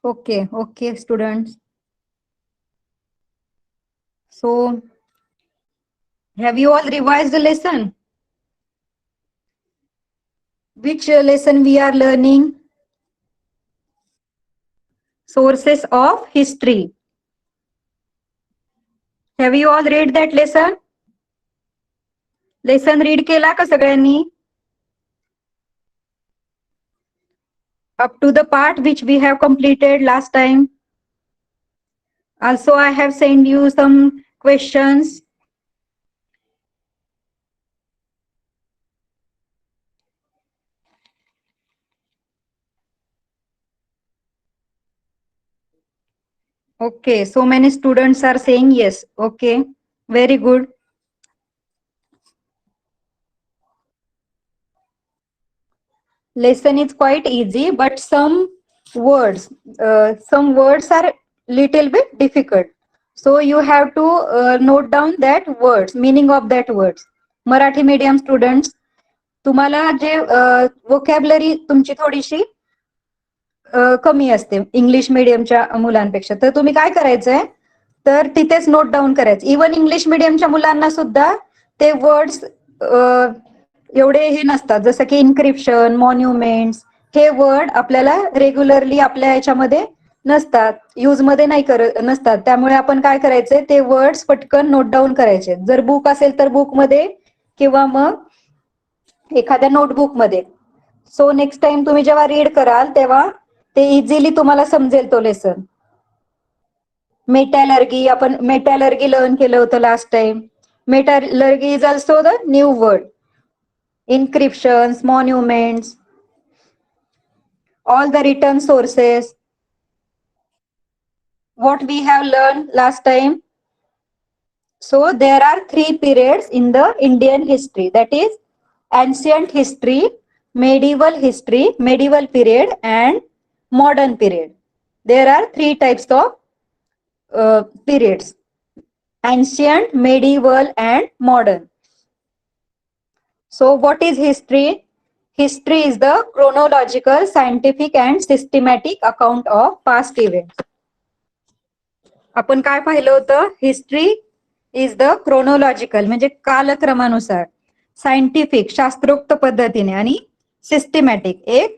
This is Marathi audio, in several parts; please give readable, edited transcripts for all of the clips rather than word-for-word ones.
Okay, students. So, have you all revised the lesson? Which lesson we are learning? Sources of history. Have you all read that lesson? Lesson read केला का सगळ्यांनी? Up to the part which we have completed last time. Also, I have sent you some questions. Okay, so many students are saying yes. Okay, very good. Lesson is quite easy, but some words are little bit difficult. So you have to note down that words, meaning of that words. Marathi medium students, तुम्हाला जे वोकॅबलरी तुमची थोडीशी कमी असते इंग्लिश मीडियमच्या मुलांपेक्षा, तर तुम्ही काय करायचंय, तर तिथेच नोट डाऊन करायचं. इवन इंग्लिश मीडियमच्या मुलांना सुद्धा ते वर्ड्स एवढे हे नसतात, जसं की इन्क्रिप्शन, मॉन्युमेंट्स, हे वर्ड आपल्याला रेग्युलरली आपल्या याच्यामध्ये नसतात, यूज मध्ये नाही नसतात. त्यामुळे आपण काय करायचंय, ते वर्ड्स पटकन नोट डाऊन करायचे. जर बुक असेल तर बुक मध्ये किंवा मग एखाद्या नोटबुक मध्ये. सो नेक्स्ट टाइम तुम्ही जेव्हा रीड कराल तेव्हा ते इझिली तुम्हाला समजेल तो लेसन. मेटॅलर्गी, आपण मेटॅलर्गी लर्न केलं होतं last time. Metallurgy is also the new word. Inscriptions, monuments, all the written sources. What we have learned last time. So there are 3 periods in the Indian history. That is ancient history, medieval period, and modern period. There are 3 types of periods: ancient, medieval, and modern. So what is history? History is the chronological, scientific, and systematic account of past events. आपण काय पाहिलं होतं? हिस्ट्री इज द क्रोनोलॉजिकल म्हणजे कालक्रमानुसार, सायंटिफिक शास्त्रोक्त पद्धतीने, आणि सिस्टमॅटिक एक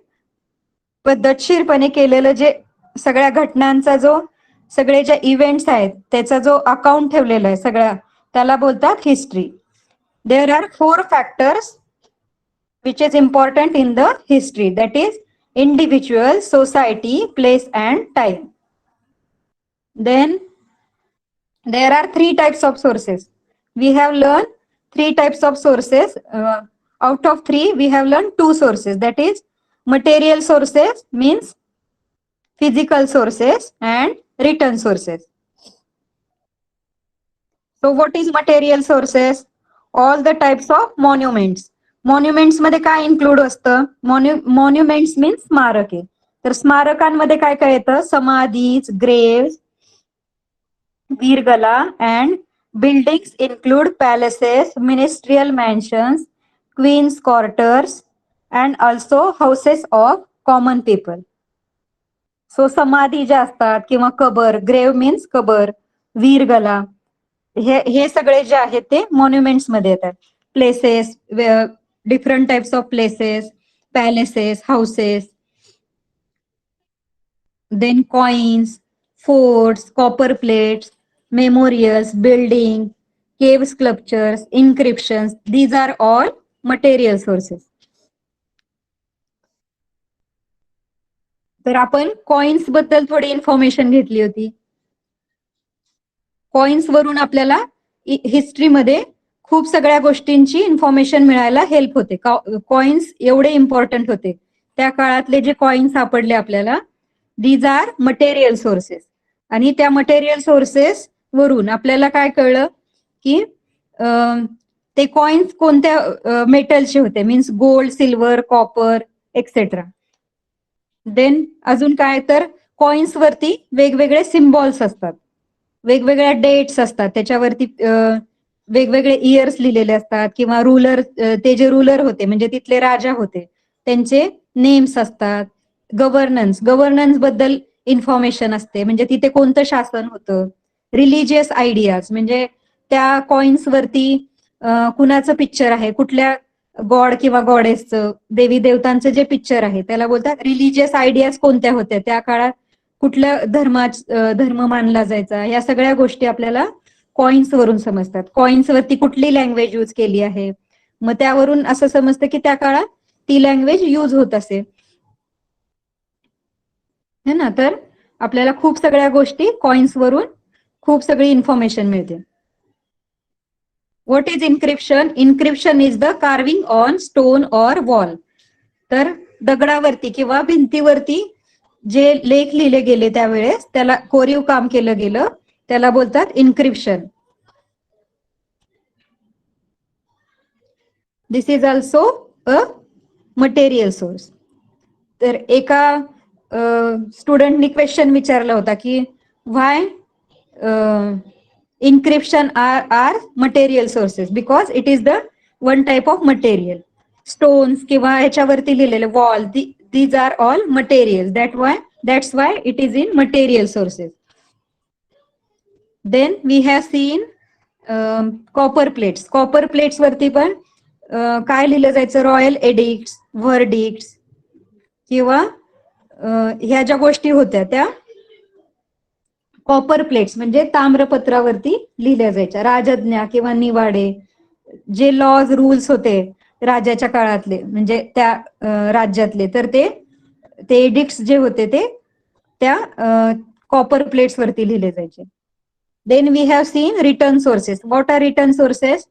पद्धतशीरपणे केलेलं जे सगळ्या घटनांचा जो सगळे ज्या इव्हेंट्स आहेत त्याचा जो अकाउंट ठेवलेला आहे सगळ्या, त्याला बोलतात history. There are 4 factors which is important in the history, that is individual, society, place, and time. Then there are 3 types of sources. We have learned 3 types of sources. Out of 3 we have learned 2 sources, that is material sources means physical sources and written sources. So what is material sources? All the types of monuments. Monuments मध्ये काय इन्क्लूड असतं? मॉन्युमेंट्स मीन्स स्मारके. तर स्मारकांमध्ये काय काय येतं? Samadhis, graves, viragal, and buildings include palaces, ministerial mansions, queen's quarters, and also houses of common people. So समाधी ज्या असतात किंवा कबर, ग्रेव्ह मीन्स कबर, वीरगला, हे सगळे जे आहेत ते मॉन्युमेंट्स मध्ये येतात. Places, different types of places, palaces, houses. Then coins, forts, copper plates, memorials, building, cave sculptures, inscriptions. These are all material sources. तर आपण कॉइन्स बद्दल थोडी इन्फॉर्मेशन घेतली होती. कॉइन्स वरून आपल्याला हिस्ट्रीमध्ये खूप सगळ्या गोष्टींची इन्फॉर्मेशन मिळायला हेल्प होते. कॉइन्स एवढे इम्पॉर्टंट होते त्या काळातले जे कॉइन्स सापडले आपल्याला, दीज आर मटेरियल सोर्सेस. आणि त्या मटेरियल सोर्सेस वरून आपल्याला काय कळलं की ते कॉइन्स कोणत्या मेटलचे होते, means gold, silver, copper, etcetera. Then अजून काय, तर कॉइन्स वरती वेगवेगळे सिम्बॉल्स असतात, वेगवेगळ्या डेट्स असतात, त्याच्यावरती वेगवेगळे इयर्स लिहिलेले असतात, किंवा रूलर, ते जे रूलर होते म्हणजे तिथले राजा होते त्यांचे नेम्स असतात. गव्हर्नन्स बद्दल इन्फॉर्मेशन असते, म्हणजे तिथे कोणतं शासन होतं. रिलिजियस आयडियाज म्हणजे त्या कॉइन्स वरती कुणाचं पिक्चर आहे, कुठल्या गॉड किंवा गॉडेसचं, देवी देवतांचं जे पिक्चर आहे त्याला बोलतात. रिलिजियस आयडियाज कोणत्या होत्या त्या काळात, कुठल्या धर्म मानला जायचा, या सगळ्या गोष्टी आपल्याला कॉइन्स वरून समजतात. कॉइन्स वरती कुठली लँग्वेज यूज केली आहे, मग त्यावरून असं समजतं की त्या काळात ती लँग्वेज यूज होत असे, है ना. तर आपल्याला खूप सगळ्या गोष्टी कॉइन्स वरून खूप सगळी इन्फॉर्मेशन मिळते. What is encryption? Encryption is the carving on stone or wall. तर दगडावरती किंवा भिंतीवरती जे लेख लिहिले गेले त्यावेळेस त्याला कोरीव काम केलं गेलं, त्याला बोलतात encryption. This is also a material source. तर एका स्टुडंटनी क्वेश्चन विचारला होता की व्हाय encryption are material sources, because it is the one type of material. Stones किंवा ह्याच्यावरती लिहिलेले wall, these are all materials, that's why it is in material sources. Then we have seen copper plates वरती पण काय लिहिलं जायचं, रॉयल एडिक्ट्स, व्हर्डिक्ट्स किंवा ह्या ज्या गोष्टी होत्या त्या कॉपर प्लेट्स म्हणजे ताम्रपत्रावरती लिहिल्या जायच्या. राजज्ञा किंवा निवाडे, जे लॉज रूल्स होते राजाच्या काळातले म्हणजे त्या राज्यातले, तर ते एडिक्ट्स जे होते ते त्या कॉपर प्लेट्स वरती लिहिले जायचे. Then we have seen written sources. What are written sources?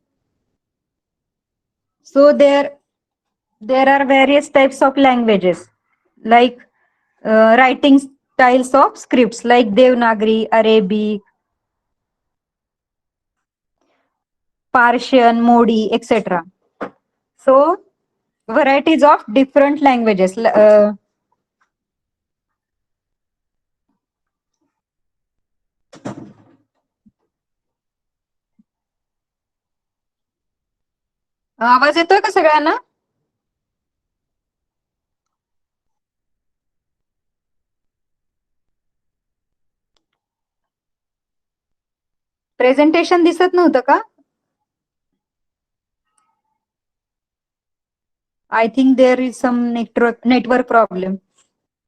So there are various types of languages like writing styles of scripts like Devanagari, Arabic, Persian, Modi, etc. So varieties of different languages. आवाज येतोय का सगळ्यांना? प्रेझेंटेशन दिसत नव्हतं का? I think there is some network problem.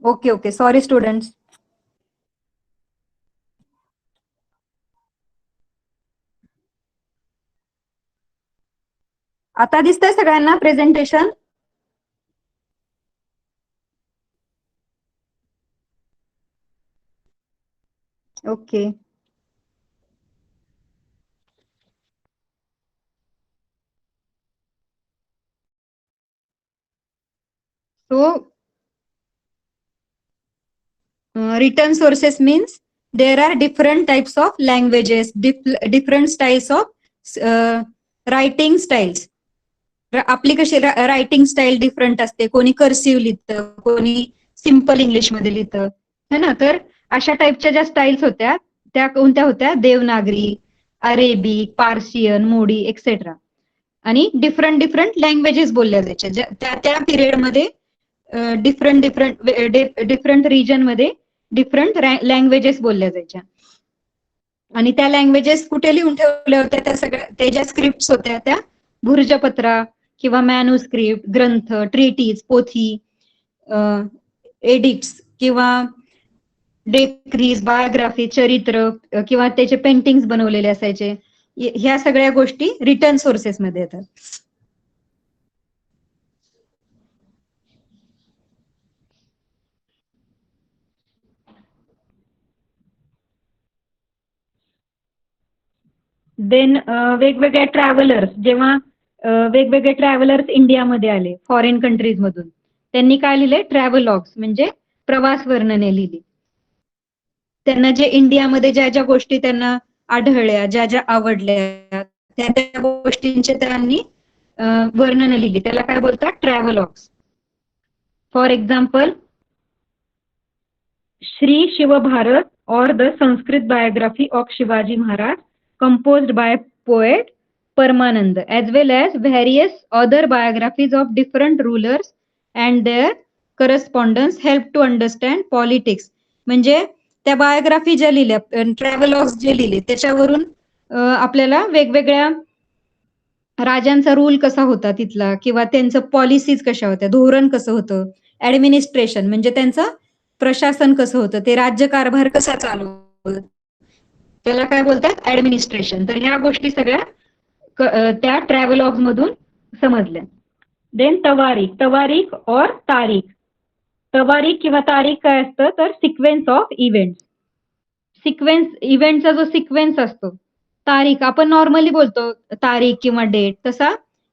Okay, sorry students. आता दिसतंय सगळ्यांना presentation? Okay. So return sources means there are different types of languages, different styles of writing styles. आपली कशी रायटिंग स्टाईल डिफरंट असते, कोणी कर्सिव्ह लिहितं, कोणी सिम्पल इंग्लिश मध्ये लिहितं, है ना. तर अशा टाईपच्या ज्या स्टाईल्स होत्या त्या कोणत्या होत्या? देवनागरी, अरेबिक, पार्शियन, मोडी एक्सेट्रा. आणि डिफरंट लँग्वेजेस बोलल्या जायच्या त्या पिरियडमध्ये. डिफरंट रिजन मध्ये डिफरंट लँग्वेजेस बोलल्या जायच्या. आणि त्या लँग्वेजेस कुठे लिहून ठेवल्या होत्या? त्या सगळ्या ते ज्या स्क्रिप्ट होत्या त्या भुर्जपत्रा किंवा मॅन्युस्क्रिप्ट, ग्रंथ, ट्रीटीज, पोथी, एडिक्ट्स किंवा डेक्रीज, बायोग्राफी, चरित्र किंवा त्याचे पेंटिंग्स बनवलेले असायचे. ह्या सगळ्या गोष्टी रिटर्न सोर्सेस मध्ये येतात. देन वेगवेगळ्या ट्रॅव्हलर्स, जेव्हा वेगवेगळे ट्रॅव्हलर्स इंडियामध्ये आले फॉरेन कंट्रीज मधून, त्यांनी काय लिहिले? ट्रॅव्हलॉग्स म्हणजे प्रवास वर्णने लिहिली. त्यांना जे इंडियामध्ये ज्या ज्या गोष्टी त्यांना आढळल्या, ज्या ज्या आवडल्या, त्या त्या गोष्टींचे त्यांनी वर्णन लिहिली. त्याला काय बोलतात? Travelogues. For example Shri Shivbharat or the Sanskrit biography of Shivaji Maharaj, composed by poet Paramanand, as well as various other biographies of different rulers and their correspondence, help to understand politics. म्हणजे त्या बायोग्राफी ज्या लिहिल्या, ट्रॅव्हलॉग्स जे लिहिले, त्याच्यावरून आपल्याला वेगवेगळ्या राजांचा रूल कसा होता तिथला, किंवा त्यांचं पॉलिसीज कशा होत्या, धोरण कसं होतं, ऍडमिनिस्ट्रेशन म्हणजे त्यांचं प्रशासन कसं होतं, ते राज्यकारभार कसा चालू होतं, त्याला काय बोलतात, ऍडमिनिस्ट्रेशन. तर ह्या गोष्टी सगळ्या त्या ट्रॅव्हलॉग्स मधून समजल्या. देन तवारीख, तवारीख और तारीख. तवारीख किंवा तारीख काय असतं, तर सिक्वेन्स ऑफ इव्हेंट. सिक्वेन्स, इव्हेंटचा जो सिक्वेन्स असतो. तारीख आपण नॉर्मली बोलतो तारीख किंवा डेट, तसा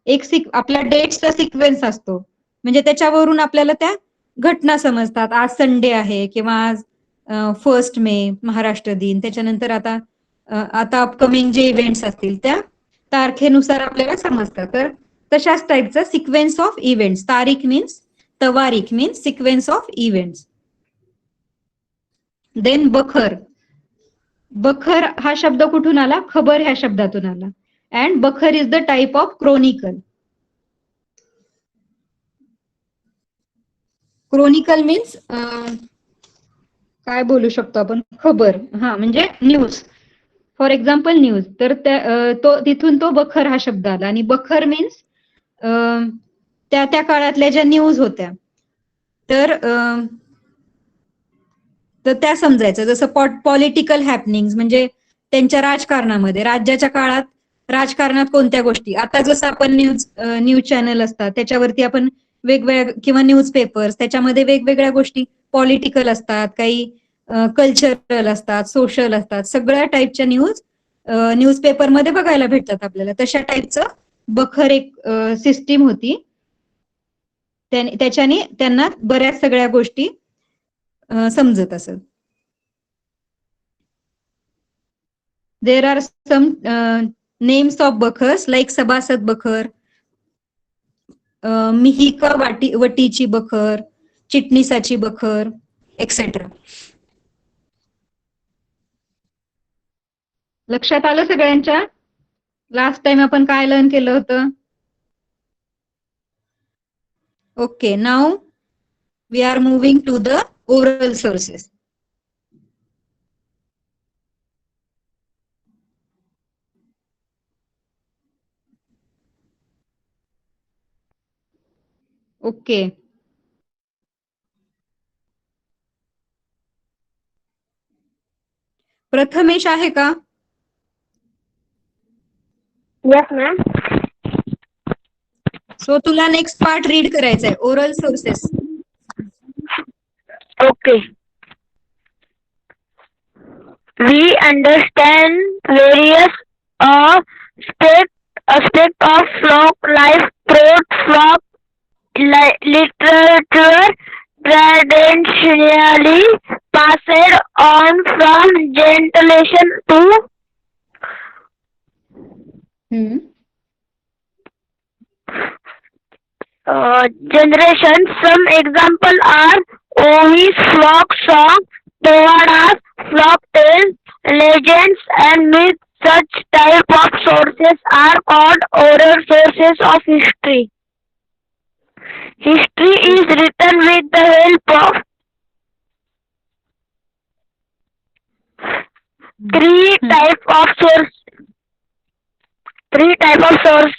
एक आपला डेटचा सिक्वेन्स असतो, म्हणजे त्याच्यावरून आपल्याला त्या घटना समजतात. आज संडे आहे किंवा आज 1 मे महाराष्ट्र दिन, त्याच्यानंतर आता अपकमिंग जे इव्हेंट्स असतील त्या तारखेनुसार आपल्याला समजतात. तर तशाच टाईपचा सिक्वेन्स ऑफ इव्हेंट्स. तारीख मीन्स, तवारीख means sequence of events. Then bakhar. बखर हा शब्द कुठून आला, खबर ह्या शब्दातून आला. अँड बखर is the type of chronicle. Chronicle means काय बोलू शकतो आपण, खबर. हा म्हणजे न्यूज, फॉर एक्झाम्पल न्यूज. तर तिथून तो बखर हा शब्द आला. आणि बखर मीन्स त्या त्या काळातल्या ज्या न्यूज होत्या, तर त्या समजायचं. जसं पॉलिटिकल हॅपनिंग्स म्हणजे त्यांच्या राजकारणामध्ये, राज्याच्या काळात राजकारणात कोणत्या गोष्टी, आता जसं आपण न्यूज चॅनल असतात त्याच्यावरती आपण वेगवेगळ्या, किंवा न्यूज पेपर्स, त्याच्यामध्ये वेगवेगळ्या गोष्टी पॉलिटिकल असतात, काही कल्चरल असतात, सोशल असतात, सगळ्या टाईपच्या न्यूज पेपरमध्ये बघायला भेटतात आपल्याला. तशा टाईपचं बखर एक सिस्टीम होती. त्याच्याने त्यांना बऱ्याच सगळ्या गोष्टी समजत असत. There are some names of bakhars like Sabhasad Bakhar, Mihika वटीची बखर, चिटणीसाची बखर, एक्सेट्रा. लक्षात आलं सगळ्यांच्या? लास्ट टाइम आपण काय लर्न केलं होतं? Okay, now we are moving to the oral sources. Okay, Prathamesh आहे का? Yes ma'am. सो तुला नेक्स्ट पार्ट रीड करायचा आहे, oral sources. Okay. We understand various aspect of flock life through flock literature, traditionally passed on from generation to generation. Some examples are Ovi's flock song, Povada's flock tales, legends, and myths. Such type of sources are called oral sources of history. History is written with the help of three type of source.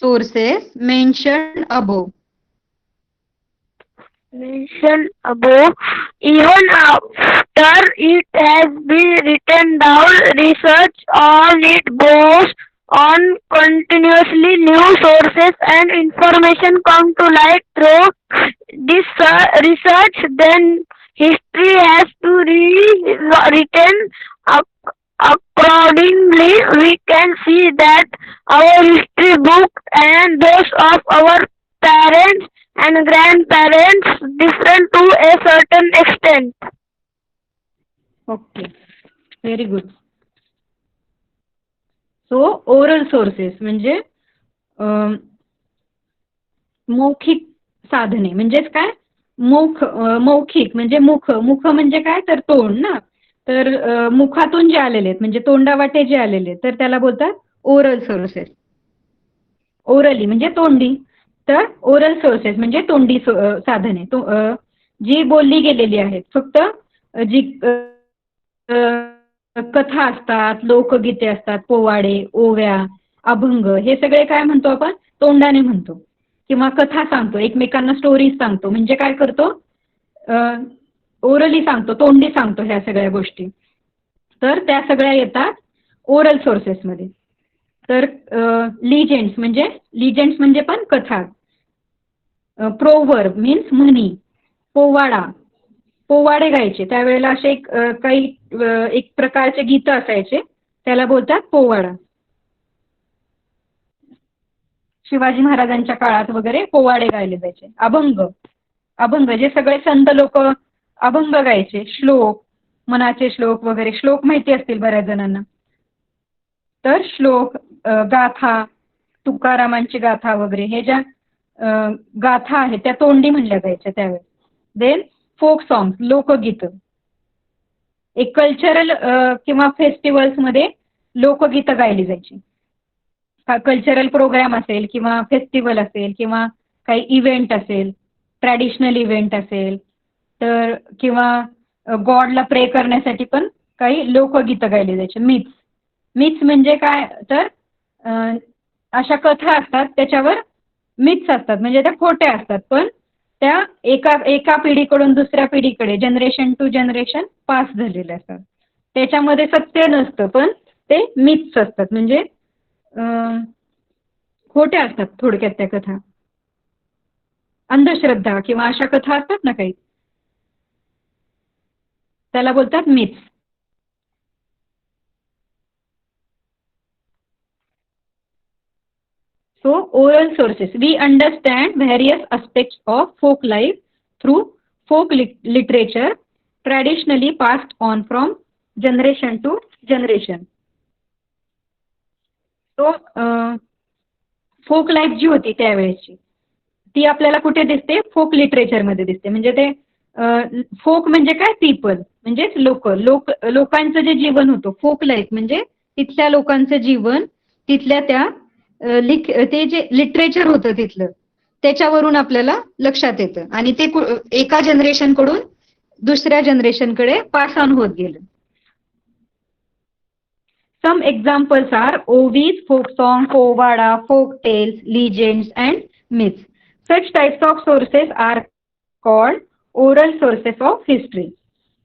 Sources mentioned above. Even after it has been written down, research on it goes on continuously. New sources and information come to light through this research. Then history has to be written accordingly. We can see that our history book and those of our parents and grandparents different to a certain extent. Okay, very good. So oral sources म्हणजे मौखिक साधने, म्हणजेच काय, मौखिक म्हणजे मुख म्हणजे काय, तर तोंड ना. तर मुखातून जे आलेले आहेत म्हणजे तोंडावाटे जे आलेले तर त्याला बोलतात ओरल सोर्सेस. ओरली म्हणजे तोंडी. तर ओरल सोर्सेस म्हणजे तोंडी साधने जी बोलली गेलेली आहेत. फक्त जी कथा असतात, लोकगीते असतात, पोवाडे, ओव्या, अभंग हे सगळे काय म्हणतो आपण? तोंडाने म्हणतो. किंवा कथा सांगतो, एकमेकांना स्टोरीज सांगतो. म्हणजे काय करतो? ओरली सांगतो, तोंडी सांगतो ह्या सगळ्या गोष्टी. तर त्या सगळ्या येतात ओरल सोर्सेसमध्ये. तर लिजेंड्स म्हणजे पण कथा. प्रोवर्ब मीन्स म्हणी. पोवाडा, पोवाडे गायचे त्यावेळेला असे काही एक प्रकारचे गीत असायचे, त्याला बोलतात पोवाडा. शिवाजी महाराजांच्या काळात वगैरे पोवाडे गायले जायचे. अभंग, अभंग जे सगळे संत लोक अभंग गायचे. श्लोक, मनाचे श्लोक वगैरे, श्लोक माहिती असतील बऱ्याच जणांना. तर श्लोक, गाथा, तुकारामांची गाथा वगैरे हे ज्या गाथा आहेत त्या तोंडी म्हणल्या जायच्या त्यावेळेस. देन फोक सॉंग्स, लोकगीत. एक कल्चरल किंवा फेस्टिवल्स मध्ये लोकगीतं गायली जायची. कल्चरल प्रोग्राम असेल किंवा फेस्टिवल असेल किंवा काही इव्हेंट असेल, ट्रॅडिशनल इव्हेंट असेल, तर किंवा गॉडला प्रे करण्यासाठी पण काही लोकगीतं गायली जायची. मिथ्स, मिथ्स म्हणजे काय? तर अशा कथा असतात त्याच्यावर मिथ्स असतात, म्हणजे त्या खोट्या असतात, पण त्या एका पिढीकडून दुसऱ्या पिढीकडे, जनरेशन टू जनरेशन पास झालेल्या असतात. त्याच्यामध्ये सत्य नसतं, पण ते मिथ्स असतात, म्हणजे खोट्या असतात थोडक्यात त्या कथा. अंधश्रद्धा किंवा अशा कथा असतात ना काही, त्याला बोलतात myths. So, oral sources. We understand various aspects of folk life through folk literature, traditionally passed on from generation to generation. So, folk life जी होती त्यावेळेची ती आपल्याला कुठे दिसते? फोक लिटरेचरमध्ये दिसते. म्हणजे ते फोक म्हणजे काय? पीपल म्हणजेच लोकांचं जे जीवन होतं. फोक लाईफ म्हणजे तिथल्या लोकांचं जीवन, तिथल्या त्या ते जे लिटरेचर होतं तिथलं, त्याच्यावरून आपल्याला लक्षात येतं. आणि ते एका जनरेशन कडून दुसऱ्या जनरेशनकडे पास ऑन होत गेलं. Some examples are ovis, folk song, povada, folk tales, legends and myths. Such types of sources are called oral sources of history.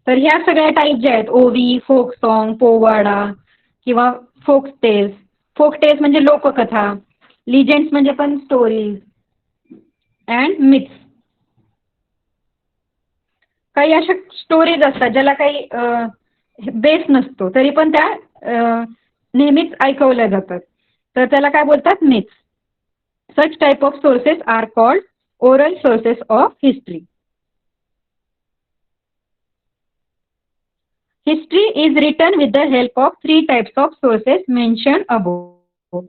तर ह्या सगळ्या टाईप ज्या आहेत, ओवी, फोक सॉन्ग, पोवाडा किंवा फोक टेल्स. फोक टेल्स म्हणजे लोककथा, लिजेंड्स म्हणजे पण स्टोरीज, अँड मिथ्स. काही अशा स्टोरीज असतात ज्याला काही बेस नसतो, तरी पण त्या नेहमीच ऐकवल्या जातात, तर त्याला काय बोलतात? Myths. Such type of sources are called oral sources of history. History is written with the help of 3 types of sources mentioned above.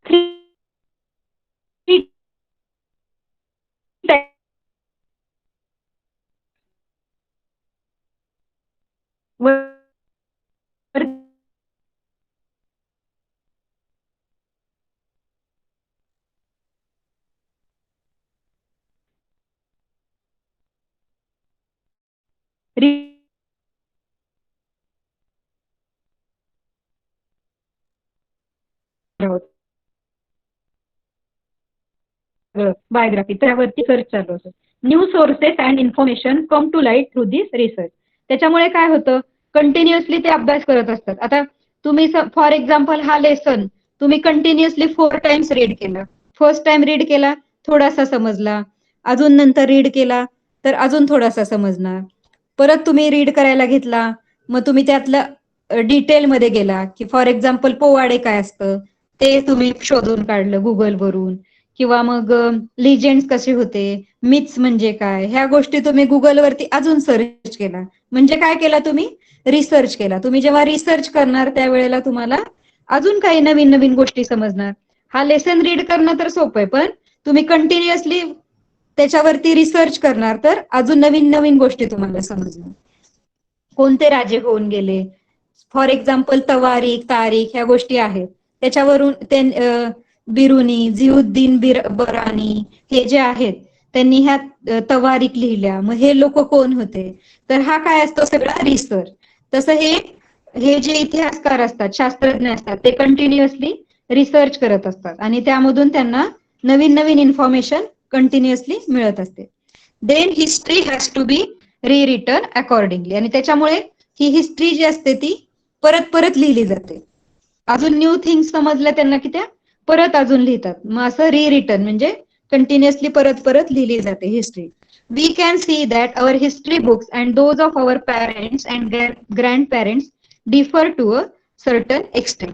Three types biography त्यावरती सर्च चालू होतं. New sources and information come to light through this research. त्याच्यामुळे काय होतं? कंटिन्युअसली ते अभ्यास करत असतात. आता तुम्ही फॉर एक्झाम्पल हा लेसन तुम्ही कंटिन्युअसली 4 टाइम्स रीड केला. फर्स्ट टाइम रीड केला, थोडासा समजला, अजून नंतर रीड केला तर अजून थोडासा समजणार, परत तुम्ही रीड करायला घेतला, मग तुम्ही त्यातलं डिटेलमध्ये गेला, की फॉर एक्झाम्पल पोवाडे काय असतं ते तुम्ही शोधून काढलं गुगलवरून, किंवा मग लिजेंड्स कसे होते, मिथ्स म्हणजे काय, ह्या गोष्टी तुम्ही गुगलवरती अजून सर्च केला. म्हणजे काय केला? तुम्ही रिसर्च केला. तुम्ही जेव्हा रिसर्च करणार त्यावेळेला तुम्हाला अजून काही नवीन नवीन गोष्टी समजणार. हा लेसन रीड करणं तर सोपं आहे, पण तुम्ही कंटिन्युअसली त्याच्यावरती रिसर्च करणार तर अजून नवीन नवीन गोष्टी तुम्हाला समजणार. कोणते राजे होऊन गेले, फॉर एक्झाम्पल तवारीख, तारीख ह्या गोष्टी आहेत. त्याच्यावरून बिरुनी, जिउद्दीन बरानी हे जे आहेत त्यांनी ह्या तवारीख लिहिल्या. मग हे लोक कोण होते? तर हा काय असतो सगळा रिसर्च. तसं हे हे जे इतिहासकार असतात, शास्त्रज्ञ असतात, ते कंटिन्युअसली रिसर्च करत असतात आणि त्यामधून त्यांना नवीन नवीन इन्फॉर्मेशन कंटिन्युअसली मिळत असते. Then history has to be rewritten accordingly, आणि त्याच्यामुळे ही हिस्ट्री जी असते ती परत परत लिहिली जाते. अजून न्यू थिंग्स समजल्या त्यांना की त्या परत अजून लिहितात. मग असं रिरिटन म्हणजे कंटिन्युअसली परत परत लिहिली जाते history. We can see that our history books and those of our parents and grandparents differ to a certain extent.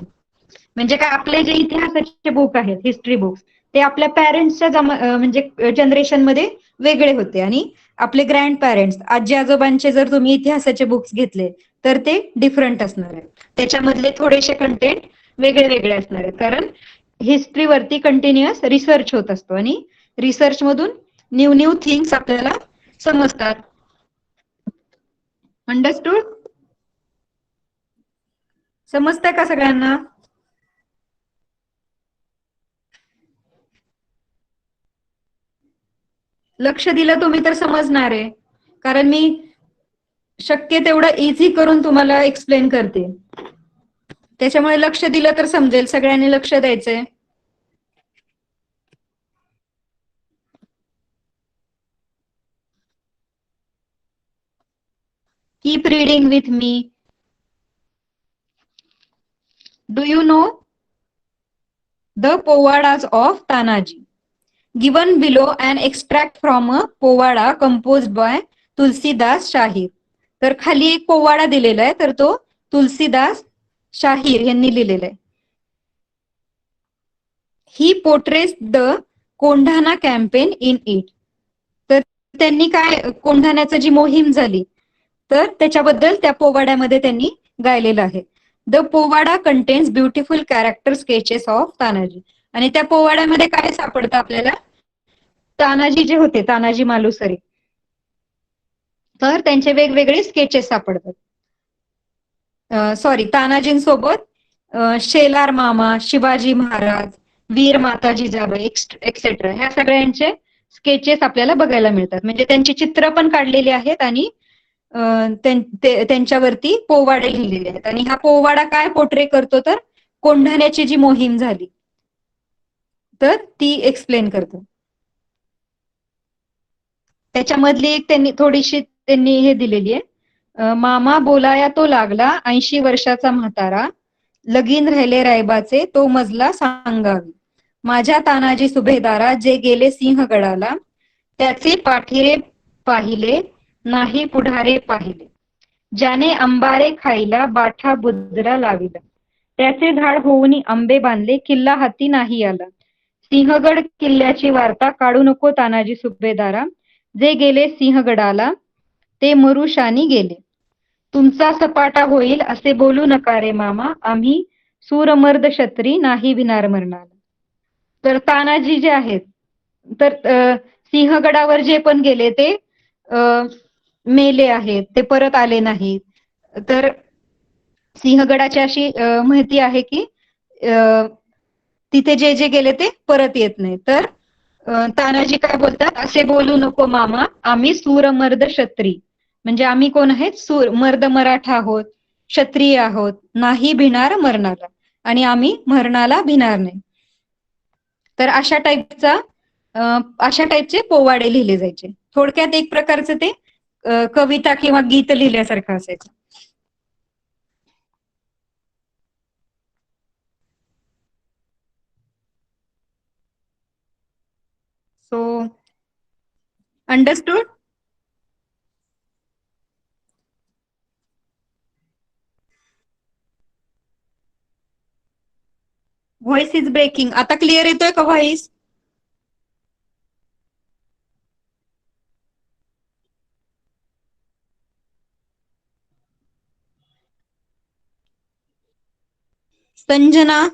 म्हणजे काय, आपले जे इतिहासाचे बुक आहेत, हिस्ट्री बुक्स, ते आपल्या पॅरेंट्सच्या म्हणजे जनरेशन मध्ये वेगळे होते, आणि आपले ग्रँड पॅरेंट्स, आजी आजोबांचे जर तुम्ही इतिहासाचे बुक्स घेतले तर ते डिफरंट असणार आहेत. त्याच्यामधले थोडेसे कंटेंट वेगळे वेगळे असणार आहेत, कारण हिस्ट्रीवरती कंटिन्युअस रिसर्च होत असतो आणि रिसर्च मधून न्यू न्यू थिंग्स आपल्याला समजतात. अंडरस्टूड? समजतंय का सगळ्यांना? लक्ष दिलं तुम्ही तर समजणार आहे, कारण मी शक्य तेवढं इझी करून तुम्हाला एक्सप्लेन करते. त्याच्यामुळे लक्ष दिलं तर समजेल. सगळ्यांनी लक्ष द्यायचंय. Keep reading with me. Do you know the powadas of Tanaji? Given below an extract from a powada composed by Tulsidas Shahir. तर खाली एक पोवाडा दिलेला आहे, तर तो तुलसीदास शाहीर यांनी लिहिलेला आहे. He portrays the Kondhana campaign in it. तर त्यांनी काय, कोंढाण्याची जी मोहीम झाली तर त्याच्याबद्दल त्या पोवाड्यामध्ये त्यांनी गायलेलं आहे. The Powada contains beautiful character sketches of Tanaji. आणि त्या पोवाड्यामध्ये काय सापडतं आपल्याला? तानाजी जे होते, तानाजी मालुसरे, तर त्यांचे वेगवेगळे स्केचेस सापडतात. सॉरी, तानाजींसोबत शेलार मामा, शिवाजी महाराज, वीर माता जिजाबाई एक्सेट्रा ह्या सगळ्यांचे स्केचेस आपल्याला बघायला मिळतात. म्हणजे त्यांची चित्र पण काढलेली आहेत आणि त्यांच्यावरती पोवाडे लिहिलेले आहेत. आणि हा पोवाडा काय पोर्ट्रे करतो, तर कोंढाण्याची जी मोहीम झाली तर ती एक्सप्लेन करतो. त्याच्यामधली एक त्यांनी हे दिलेली आहे. मामा बोलाया तो लागला 80 वर्षाचा म्हातारा, लगीन राहिले रायबाचे तो मजला सांगावी, माझ्या तानाजी सुभेदारा जे गेले सिंहगडाला, त्याचे पाठीरे पाहिले नाही पुढारे पाहिले, ज्याने अंबारे खाईला बाठा बुद्रा लाविला, त्याचे झाड होऊनी आंबे बांधले किल्ला हाती नाही आला, सिंहगड किल्ल्याची वार्ता काढू नको तानाजी सुभेदारा, जे गेले सिंहगडाला ते मरुशानी गेले, तुमचा सपाटा होईल असे बोलू नका रे मामा, आम्ही सूरमर्द क्षत्री नाही भिनार मरणाला. तर तानाजी जे आहेत तर सिंहगडावर जे पण गेले ते मेले आहेत, ते परत आले नाहीत. तर सिंहगडाची अशी माहिती आहे की तिथे जे जे गेले ते परत येत नाही. तर तानाजी काय बोलतात, असे बोलू नको मामा, आम्ही सूरमर्द क्षत्री, म्हणजे आम्ही कोण आहेत? सूर मर्द मराठा आहोत, क्षत्रिय आहोत, नाही भिणार मरणाला, आणि आम्ही मरणाला भिणार नाही. तर अशा टाईपचे पोवाडे लिहिले जायचे. थोडक्यात एक प्रकारचं ते कविता किंवा गीत लिहिल्यासारखं असायचं. So understood? Voice is breaking. आता क्लिअर येतोय का voice? Sanjana,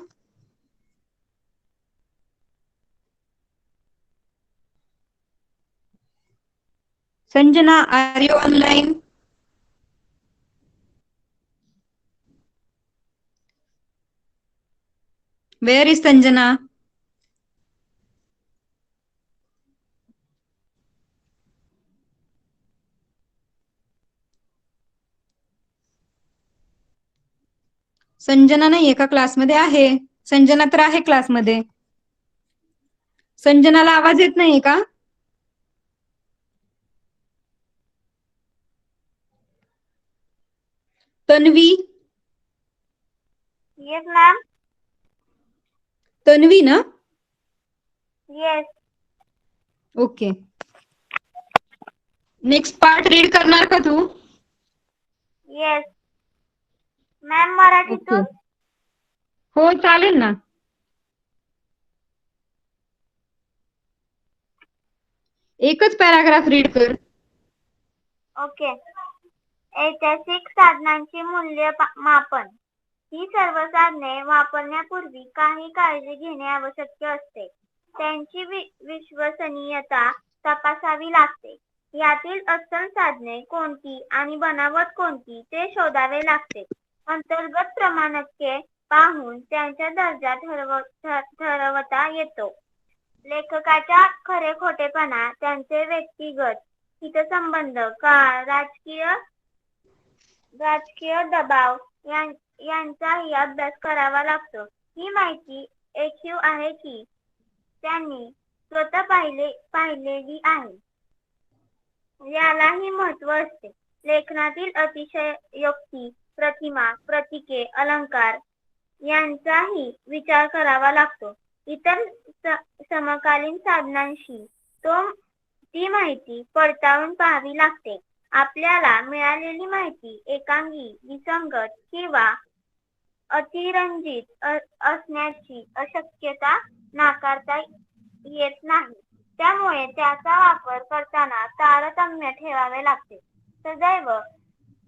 Sanjana, are you online? Where is Sanjana? Sanjana नाही एका क्लासमध्ये आहे. संजना तर आहे क्लासमध्ये. संजनाला आवाज येत नाही का? Tanvi, Yes, ma'am. तन्वी ना? Yes. Okay. Next part read करणार का तू? Yes. मॅम मराठीतून. हो चालेल ना. एकच पॅराग्राफ रीड कर. ओके. ऐतिहासिक साधनांचे मूल्यमापन. ही सर्व साधने वापरण्यापूर्वी काही काळजी घेणे आवश्यक असते. त्यांची विश्वसनीयता तपासावी लागते. यातील अस्सल साधने कोणती आणि बनावट कोणती ते शोधावे लागते. अंतर्गत प्रमाणके पाहून त्यांचा दर्जा ठरवता येतो. लेखकाचा खरे खोटेपणा, त्यांचे व्यक्तिगत हितसंबंध, काळ, राजकीय दबाव यांचाही अभ्यास करावा लागतो. ही माहिती ऐकीव आहे की त्यांनी स्वतः पाहिलेली आहे यालाही महत्व असते. लेखनातील अतिशयोक्ती, प्रतिमा, प्रतीके, अलंकार यांचाही विचार करावा लागतो. इतर समकालीन साधनांशी ती माहिती पडताळून पाहावी लागते. आपल्याला मिळालेली माहिती एकांगी, विसंगत किंवा अतिरंजित असण्याची अशक्यता नाकारता येत नाही. त्यामुळे त्याचा वापर करताना तारतम्य ठेवावे लागते. सदैव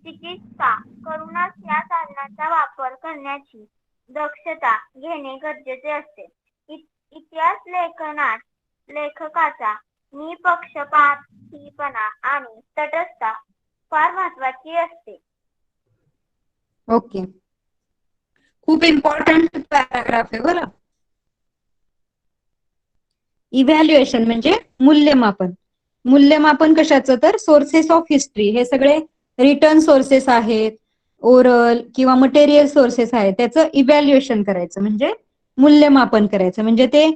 चिकित्सा करूनच या साधनांचा वापर करण्याची दक्षता घेणे गरजेचे असते. इतिहास लेखनात लेखकाचा निपक्षपातीपणा आणि तटस्थता फार महत्वाची असते. ओके. खूप इम्पॉर्टंट पॅराग्राफ आहे बरं. इव्हॅल्युएशन म्हणजे मूल्यमापन. मूल्यमापन कशाचं? तर सोर्सेस ऑफ हिस्ट्री. हे सगळे रिटर्न सोर्सेस आहेत, ओरल किंवा मटेरियल सोर्सेस आहेत. त्याचं इव्हॅल्युएशन करायचं म्हणजे मूल्यमापन करायचं. म्हणजे ते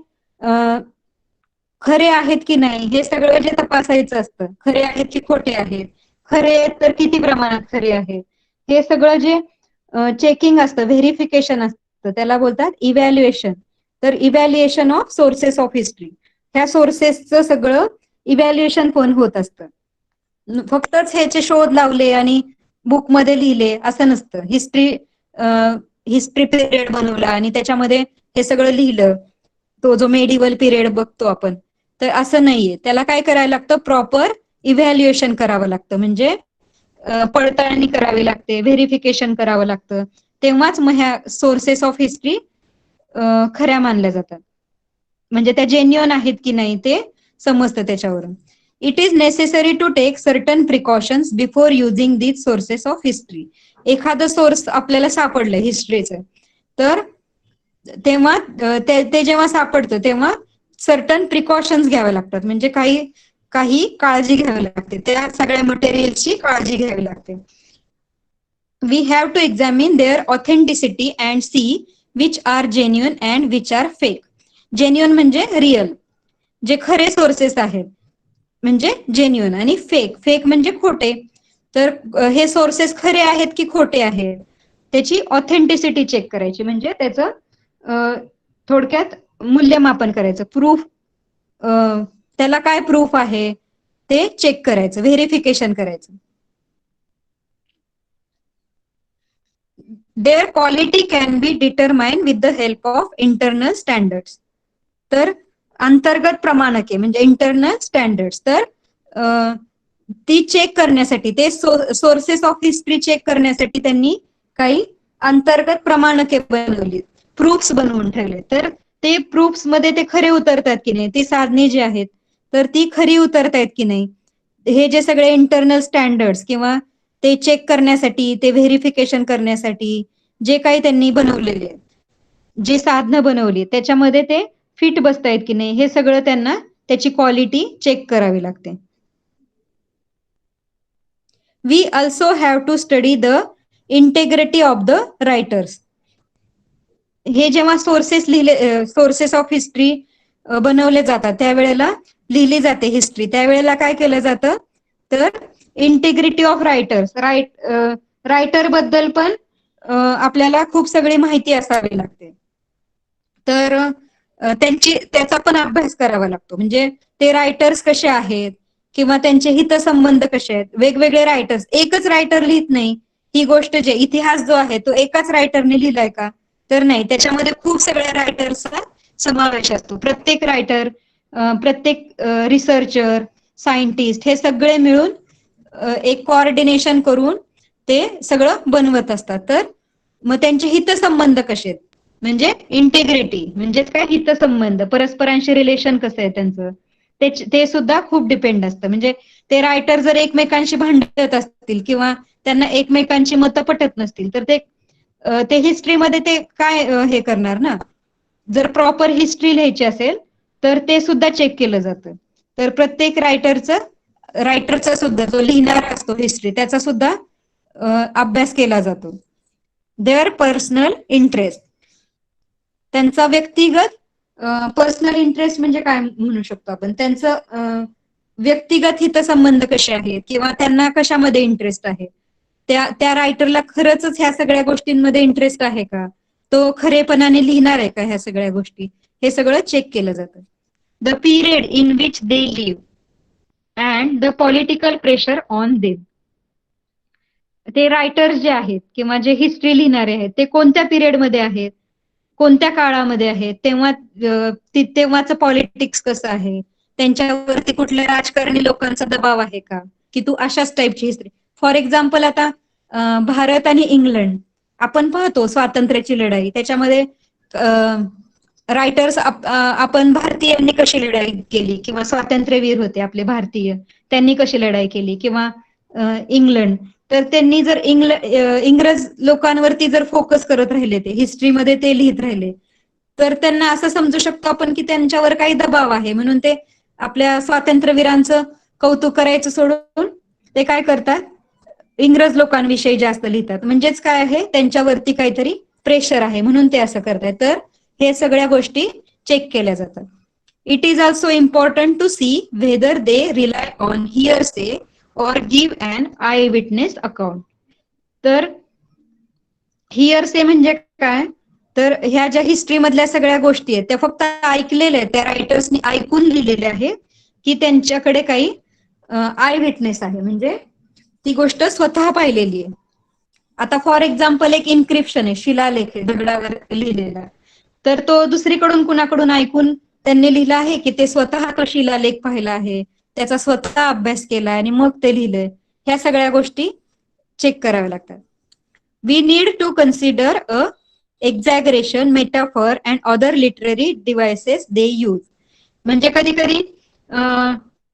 खरे आहेत की नाही हे सगळं जे तपासायचं असतं. खरे आहेत की खोटे आहेत, खरे आहेत तर किती प्रमाणात खरे आहेत, हे सगळं जे चेकिंग असतं, व्हेरिफिकेशन असतं, त्याला बोलतात इव्हॅल्युएशन. तर evaluation of sources of history. ह्या सोर्सेसचं सगळं इव्हॅल्युएशन पण होत असतं. फक्तच ह्याचे शोध लावले आणि बुक मध्ये लिहिले असं नसतं. हिस्ट्री पिरियड बनवला आणि त्याच्यामध्ये हे सगळं लिहिलं, तो जो मेडिवल पिरियड बघतो आपण, तर असं नाहीये. त्याला काय करायला लागतं? प्रॉपर इव्हॅल्युएशन करावं लागतं. म्हणजे पडताळणी करावी लागते, व्हेरिफिकेशन करावं लागतं. तेव्हाच मग ह्या सोर्सेस ऑफ हिस्ट्री खऱ्या मानल्या जातात. म्हणजे त्या जेन्युअन आहेत की नाही ते समजतं त्याच्यावरून. It is necessary to take certain precautions before using these sources of history. एखादं सोर्स आपल्याला सापडलं हिस्ट्रीचं, तर तेव्हा ते जेव्हा सापडतं तेव्हा सर्टन प्रिकॉशन्स घ्यावे लागतात. म्हणजे काही काळजी घ्यावी लागते, त्या सगळ्या मटेरियलची काळजी घ्यावी लागते. We have to examine their authenticity and see which are genuine and which are fake. Genuine म्हणजे रिअल, जे खरे सोर्सेस आहेत म्हणजे जेन्युअन, आणि फेक म्हणजे खोटे. तर हे सोर्सेस खरे आहेत की खोटे आहेत त्याची ऑथेंटिसिटी चेक करायची. म्हणजे त्याचं थोडक्यात मूल्यमापन करायचं. प्रूफ, त्याला काय प्रूफ आहे ते चेक करायचं, व्हेरिफिकेशन करायचं. Their quality can be determined with the help of internal standards. तर अंतर्गत प्रमाणके म्हणजे इंटरनल स्टँडर्ड्स, तर ती चेक करण्यासाठी, ते सोर्सेस ऑफ हिस्ट्री चेक करण्यासाठी त्यांनी काही अंतर्गत प्रमाणके बनवली, प्रूफ्स बनवून ठेवले. तर ते प्रूफ्स मध्ये ते खरे उतरतात की नाही, ती साधने जी आहेत तर ती खरी उतरतायत की नाही, हे जे सगळे इंटरनल स्टँडर्ड्स किंवा ते चेक करण्यासाठी, ते व्हेरिफिकेशन करण्यासाठी जे काही त्यांनी बनवलेले आहेत, जी साधनं बनवली त्याच्यामध्ये ते फिट बसतायत की नाही, हे सगळं त्यांना त्याची क्वालिटी चेक करावी लागते. We also have to study the integrity of the writers. हे जेव्हा सोर्सेस ऑफ हिस्ट्री बनवले जातात त्यावेळेला लिहिली जाते हिस्ट्री, त्यावेळेला काय केलं जातं तर इंटिग्रिटी ऑफ रायटर्स, रायटर बद्दल पण आपल्याला खूप सगळी माहिती असावी लागते. तर त्याचा पण अभ्यास करावा लागतो. म्हणजे ते रायटर्स कसे आहेत किंवा त्यांचे हितसंबंध कसे आहेत. वेगवेगळे रायटर्स, एकच रायटर लिहित नाही ही गोष्ट. जे इतिहास जो आहे तो एकाच रायटरने लिहिलाय का तर नाही, त्याच्यामध्ये खूप सगळ्या रायटर्सचा समावेश असतो. प्रत्येक रायटर, प्रत्येक रिसर्चर, सायंटिस्ट हे सगळे मिळून एक कोऑर्डिनेशन करून ते सगळं बनवत असतात. तर मग त्यांचे हितसंबंध कसे आहेत, म्हणजे इंटिग्रिटी म्हणजेच काय, हितसंबंध, परस्परांशी रिलेशन कसं आहे त्यांचं, ते सुद्धा खूप डिपेंड असतं. म्हणजे ते रायटर जर एकमेकांशी भांडत असतील किंवा त्यांना एकमेकांची मतं पटत नसतील तर ते हिस्ट्रीमध्ये ते काय हे करणार ना. जर प्रॉपर हिस्ट्री लिहायची असेल तर ते सुद्धा चेक केलं जातं. तर प्रत्येक रायटरचा सुद्धा, जो लिहिणारा असतो हिस्ट्री, त्याचा सुद्धा अभ्यास केला जातो. देअर पर्सनल इंटरेस्ट, त्यांचा व्यक्तिगत पर्सनल इंटरेस्ट म्हणजे काय म्हणू शकतो आपण, त्यांचं व्यक्तिगत हितसंबंध कसे आहेत किंवा त्यांना कशामध्ये इंटरेस्ट आहे, त्या रायटरला खरंच ह्या सगळ्या गोष्टींमध्ये इंटरेस्ट आहे का, तो खरेपणाने लिहिणार आहे का ह्या सगळ्या गोष्टी, हे सगळं चेक केलं जातं. The period in which they live and the political pressure on them. ते रायटर्स जे आहेत किंवा जे हिस्ट्री लिहिणारे आहेत ते कोणत्या पिरियडमध्ये आहेत, कोणत्या काळामध्ये आहेत, तेव्हाचं पॉलिटिक्स कसं आहे, त्यांच्यावरती कुठल्या राजकारणी लोकांचा दबाव आहे का, की तू अशाच टाईपची हिस्ट्री. फॉर एक्झाम्पल आता भारत आणि इंग्लंड आपण पाहतो स्वातंत्र्याची लढाई, त्याच्यामध्ये रायटर्स आपण भारतीयांनी कशी लढाई केली किंवा स्वातंत्र्यवीर होते आपले भारतीय, त्यांनी कशी लढाई केली, किंवा इंग्लंड, तर त्यांनी जर इंग्रज लोकांवरती जर फोकस करत राहिले, ते हिस्ट्रीमध्ये ते लिहित राहिले, तर त्यांना असं समजू शकतो आपण की त्यांच्यावर काही दबाव आहे, म्हणून ते आपल्या स्वातंत्र्यवीरांचं कौतुक करायचं सोडून ते काय करतात, इंग्रज लोकांविषयी जास्त लिहितात. म्हणजेच काय आहे, त्यांच्यावरती काहीतरी प्रेशर आहे म्हणून ते असं करतात. तर हे सगळ्या गोष्टी चेक केल्या जातात. It is also important to see whether they rely on hearsay or give an eyewitness account. तर हिअरसे म्हणजे काय, तर ह्या ज्या हिस्ट्री मधल्या सगळ्या गोष्टी आहेत त्या फक्त ऐकलेल्या आहेत, त्या रायटर्सनी ऐकून लिहिलेल्या आहेत, की त्यांच्याकडे काही आय विटनेस आहे, म्हणजे ती गोष्ट स्वतः पाहिलेली आहे. आता फॉर एक्झाम्पल एक इन्क्रिप्शन आहे, शिलालेख आहे दगडावर लिहिलेला, तर तो दुसरीकडून कुणाकडून ऐकून त्यांनी लिहिला आहे की ते स्वतः तो शिलालेख पाहिला आहे, त्याचा स्वतः अभ्यास केला आणि मग ते लिहिलंय, ह्या सगळ्या गोष्टी चेक कराव्या लागतात. We need to consider a exaggeration, metaphor and other literary devices they use. म्हणजे कधी कधी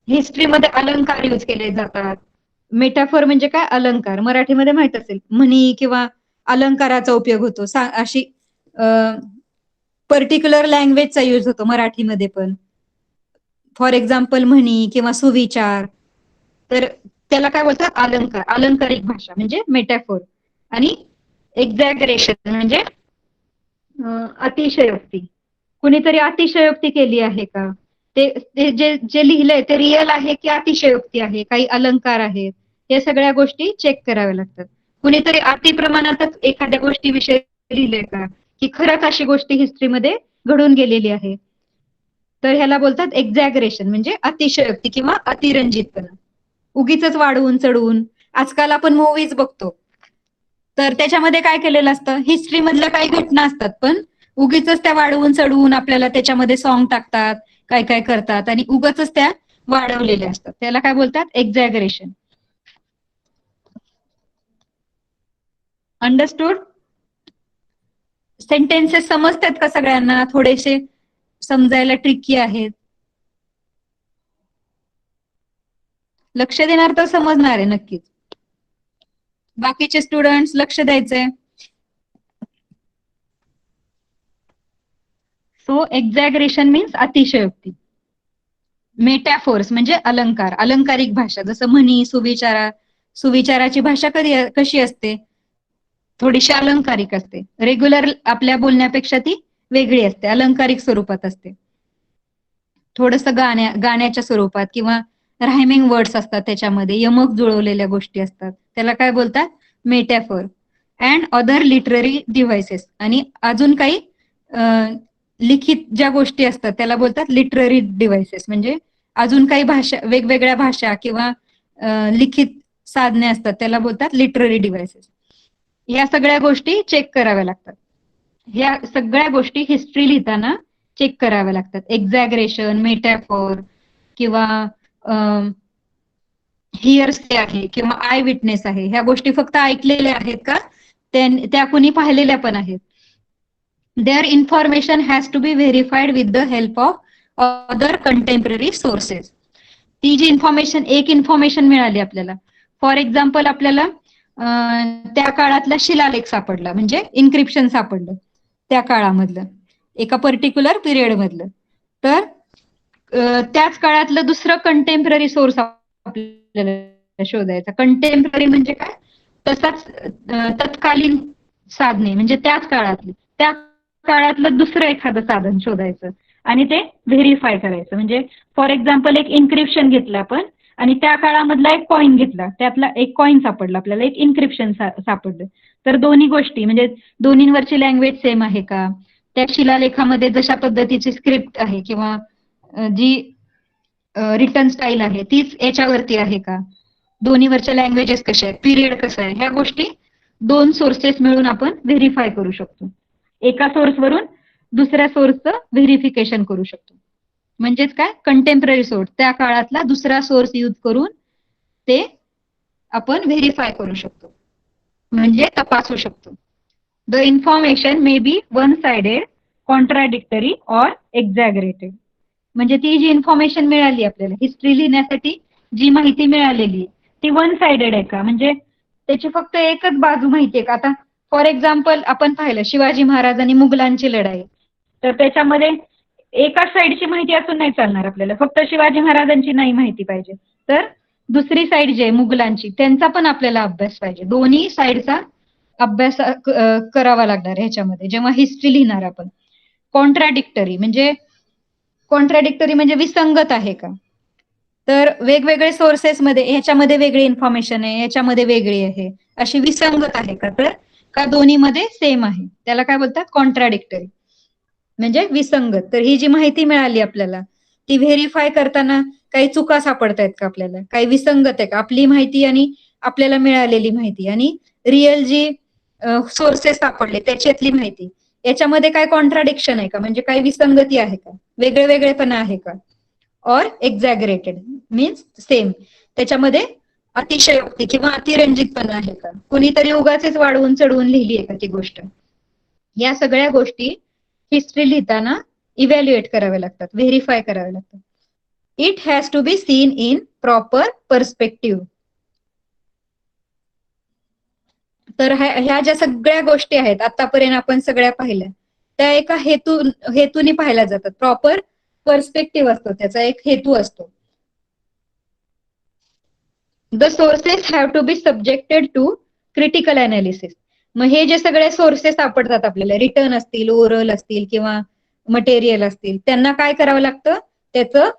हिस्ट्रीमध्ये अलंकार यूज केले जातात. मेटाफर म्हणजे काय, अलंकार, मराठीमध्ये माहित असेल, म्हणी किंवा अलंकाराचा उपयोग होतो. अशी पर्टिक्युलर लँग्वेजचा यूज होतो मराठीमध्ये पण. फॉर एक्झाम्पल म्हणी किंवा सुविचार, तर त्याला काय बोलतात, अलंकार, अलंकारिक भाषा म्हणजे मेटाफोर. आणि एक्झॅगरेशन म्हणजे अतिशयोक्ती, कुणीतरी अतिशयोक्ती केली आहे का, ते जे लिहिलंय ते रिअल आहे की अतिशयोक्ती आहे, काही अलंकार आहेत, हे सगळ्या गोष्टी चेक कराव्या लागतात. कुणीतरी अति प्रमाणातच एखाद्या गोष्टीविषयी लिहिलंय का, की खरंच अशी गोष्टी हिस्ट्रीमध्ये घडून गेलेली आहे, तर ह्याला बोलतात एक्झॅगरेशन म्हणजे अतिशयोक्ती किंवा अतिरंजितपणा. उगीच वाढवून चढवून, आजकाल आपण मूवीज बघतो तर त्याच्यामध्ये काय केलेलं असतं, हिस्ट्री मधल्या काही घटना असतात पण उगीच त्या वाढवून चढवून आपल्याला त्याच्यामध्ये सॉन्ग टाकतात, काय काय करतात आणि उगाच त्या वाढवलेल्या असतात, त्याला काय बोलतात, एक्झॅगरेशन. अंडरस्टूड? सेंटेन्सेस समजतात का सगळ्यांना? थोडेसे समजायला ट्रिकी आहेत. लक्ष देणार तर समजणार आहे नक्कीच. बाकीचे स्टुडंट्स लक्ष द्यायचंय. सो एक्झॅगरेशन मीन्स अतिशयोक्ती. मेटाफोर्स म्हणजे अलंकार, अलंकारिक भाषा, जसं म्हणी, सुविचाराची भाषा कशी असते? थोडीशी अलंकारिक असते. रेग्युलर आपल्या बोलण्यापेक्षा ती वेगळी असते, अलंकारिक स्वरूपात असते. थोडस गाण्याच्या स्वरूपात किंवा रायमिंग वर्ड्स असतात, त्याच्यामध्ये यमक जुळवलेल्या गोष्टी असतात, त्याला काय बोलतात? Metaphor. And other literary devices, आणि अजून काही लिखित ज्या गोष्टी असतात त्याला बोलतात लिटररी डिव्हाइसेस. म्हणजे अजून काही भाषा, वेगवेगळ्या भाषा किंवा लिखित साधने असतात, त्याला बोलतात लिटररी डिव्हाइसेस. या सगळ्या गोष्टी चेक कराव्या लागतात. ह्या सगळ्या गोष्टी हिस्ट्री लिहिताना चेक कराव्या लागतात. एक्झॅगरेशन, मेटाफोर किंवा हिअरसे आहे किंवा आय विटनेस आहे, ह्या गोष्टी फक्त ऐकलेल्या आहेत का, त्या कुणी पाहिलेल्या पण आहेत. Their information has to be verified with the help of other contemporary sources. ती जी एक इन्फॉर्मेशन मिळाली आपल्याला, फॉर एक्झाम्पल आपल्याला त्या काळातला शिलालेख सापडला, म्हणजे इन्क्रिप्शन सापडलं त्या काळामधलं, एका पर्टिक्युलर पिरियड मधलं, तर त्याच काळातलं दुसरं कंटेम्पररी सोर्स आपल्याला शोधायचा. कंटेम्पररी म्हणजे काय? तसाच तत्कालीन साधने, म्हणजे त्याच काळातलं दुसरं एखादं साधन शोधायचं आणि ते व्हेरीफाय करायचं. म्हणजे फॉर एक्झाम्पल एक इन्क्रिप्शन घेतलं आपण आणि त्या काळामधला एक कॉइन घेतला, त्यातला एक कॉइन सापडला आपल्याला, एक इन्क्रिप्शन सापडलं, तर दोन्ही गोष्टी म्हणजे दोन्हीवरची लँग्वेज सेम आहे का, त्या शिलालेखामध्ये जशा पद्धतीची स्क्रिप्ट आहे किंवा जी रिटर्न स्टाईल आहे तीच याच्यावरती आहे का, दोन्हीवरच्या लँग्वेजेस कशा आहेत, पिरियड कसं आहे, ह्या गोष्टी दोन सोर्सेस मिळून आपण व्हेरीफाय करू शकतो. एका सोर्सवरून दुसऱ्या सोर्सचं व्हेरिफिकेशन करू शकतो. म्हणजेच काय? कंटेम्पररी सोर्स, त्या काळातला दुसरा सोर्स यूज करून ते आपण व्हेरीफाय करू शकतो, म्हणजे तपासू शकतो. The information may be one sided, contradictory or exaggerated. म्हणजे ती जी इन्फॉर्मेशन मिळाली आपल्याला हिस्ट्री लिहिण्यासाठी, जी माहिती मिळालेली ती वन साइडेड आहे का, म्हणजे त्याची फक्त एकच बाजू माहिती आहे का. आता फॉर एक्झाम्पल आपण पाहिलं शिवाजी महाराज आणि मुघलांची लढाई, तर त्याच्यामध्ये एकाच साईडची माहिती असून नाही चालणार आपल्याला, फक्त शिवाजी महाराजांची नाही माहिती पाहिजे, तर दुसरी साईड जी आहे मुघलांची, त्यांचा पण आपल्याला अभ्यास पाहिजे. दोन्ही साईडचा अभ्यास करावा लागणार ह्याच्यामध्ये जेव्हा हिस्ट्री लिहिणार आपण. कॉन्ट्राडिक्टरी म्हणजे विसंगत आहे का, तर वेगवेगळे सोर्सेसमध्ये ह्याच्यामध्ये वेगळी इन्फॉर्मेशन आहे, ह्याच्यामध्ये वेगळी आहे, अशी विसंगत आहे का, तर का दोन्हीमध्ये सेम आहे, त्याला काय बोलतात? कॉन्ट्राडिक्टरी म्हणजे विसंगत. तर ही जी माहिती मिळाली आपल्याला ती व्हेरीफाय करताना काही चुका सापडतायत का आपल्याला, काही विसंगत आहे का आपली माहिती आणि आपल्याला मिळालेली माहिती आणि रिअल जी सोर्सेस सापडले त्याच्यातली माहिती, याच्यामध्ये काय कॉन्ट्राडिक्शन आहे का, म्हणजे काही विसंगती आहे का, वेगळेपणा आहे का. ऑर एक्झॅगरेटेड मीन्स सेम, त्याच्यामध्ये अतिशयोक्ती किंवा अतिरंजितपणा आहे का, कुणीतरी उगाचच वाढवून चढवून लिहिली आहे का ती गोष्ट. या सगळ्या गोष्टी हिस्ट्री लिहिताना इव्हॅल्युएट कराव्या लागतात, व्हेरीफाय कराव्या लागतात. It has to be seen in proper perspective. तर ह्या ज्या सगळ्या गोष्टी आहेत आतापर्यंत आपण सगळ्या पाहिल्या, त्या एका हेतूने पाहिल्या जातात. प्रॉपर पर्स्पेक्टिव्ह असतो, त्याचा एक हेतू असतो. The sources have to be subjected to critical analysis. मग हे जे सगळे सोर्सेस सापडतात आपल्याला, रिटर्न असतील, ओरल असतील किंवा मटेरियल असतील, त्यांना काय करावं लागतं? त्याचं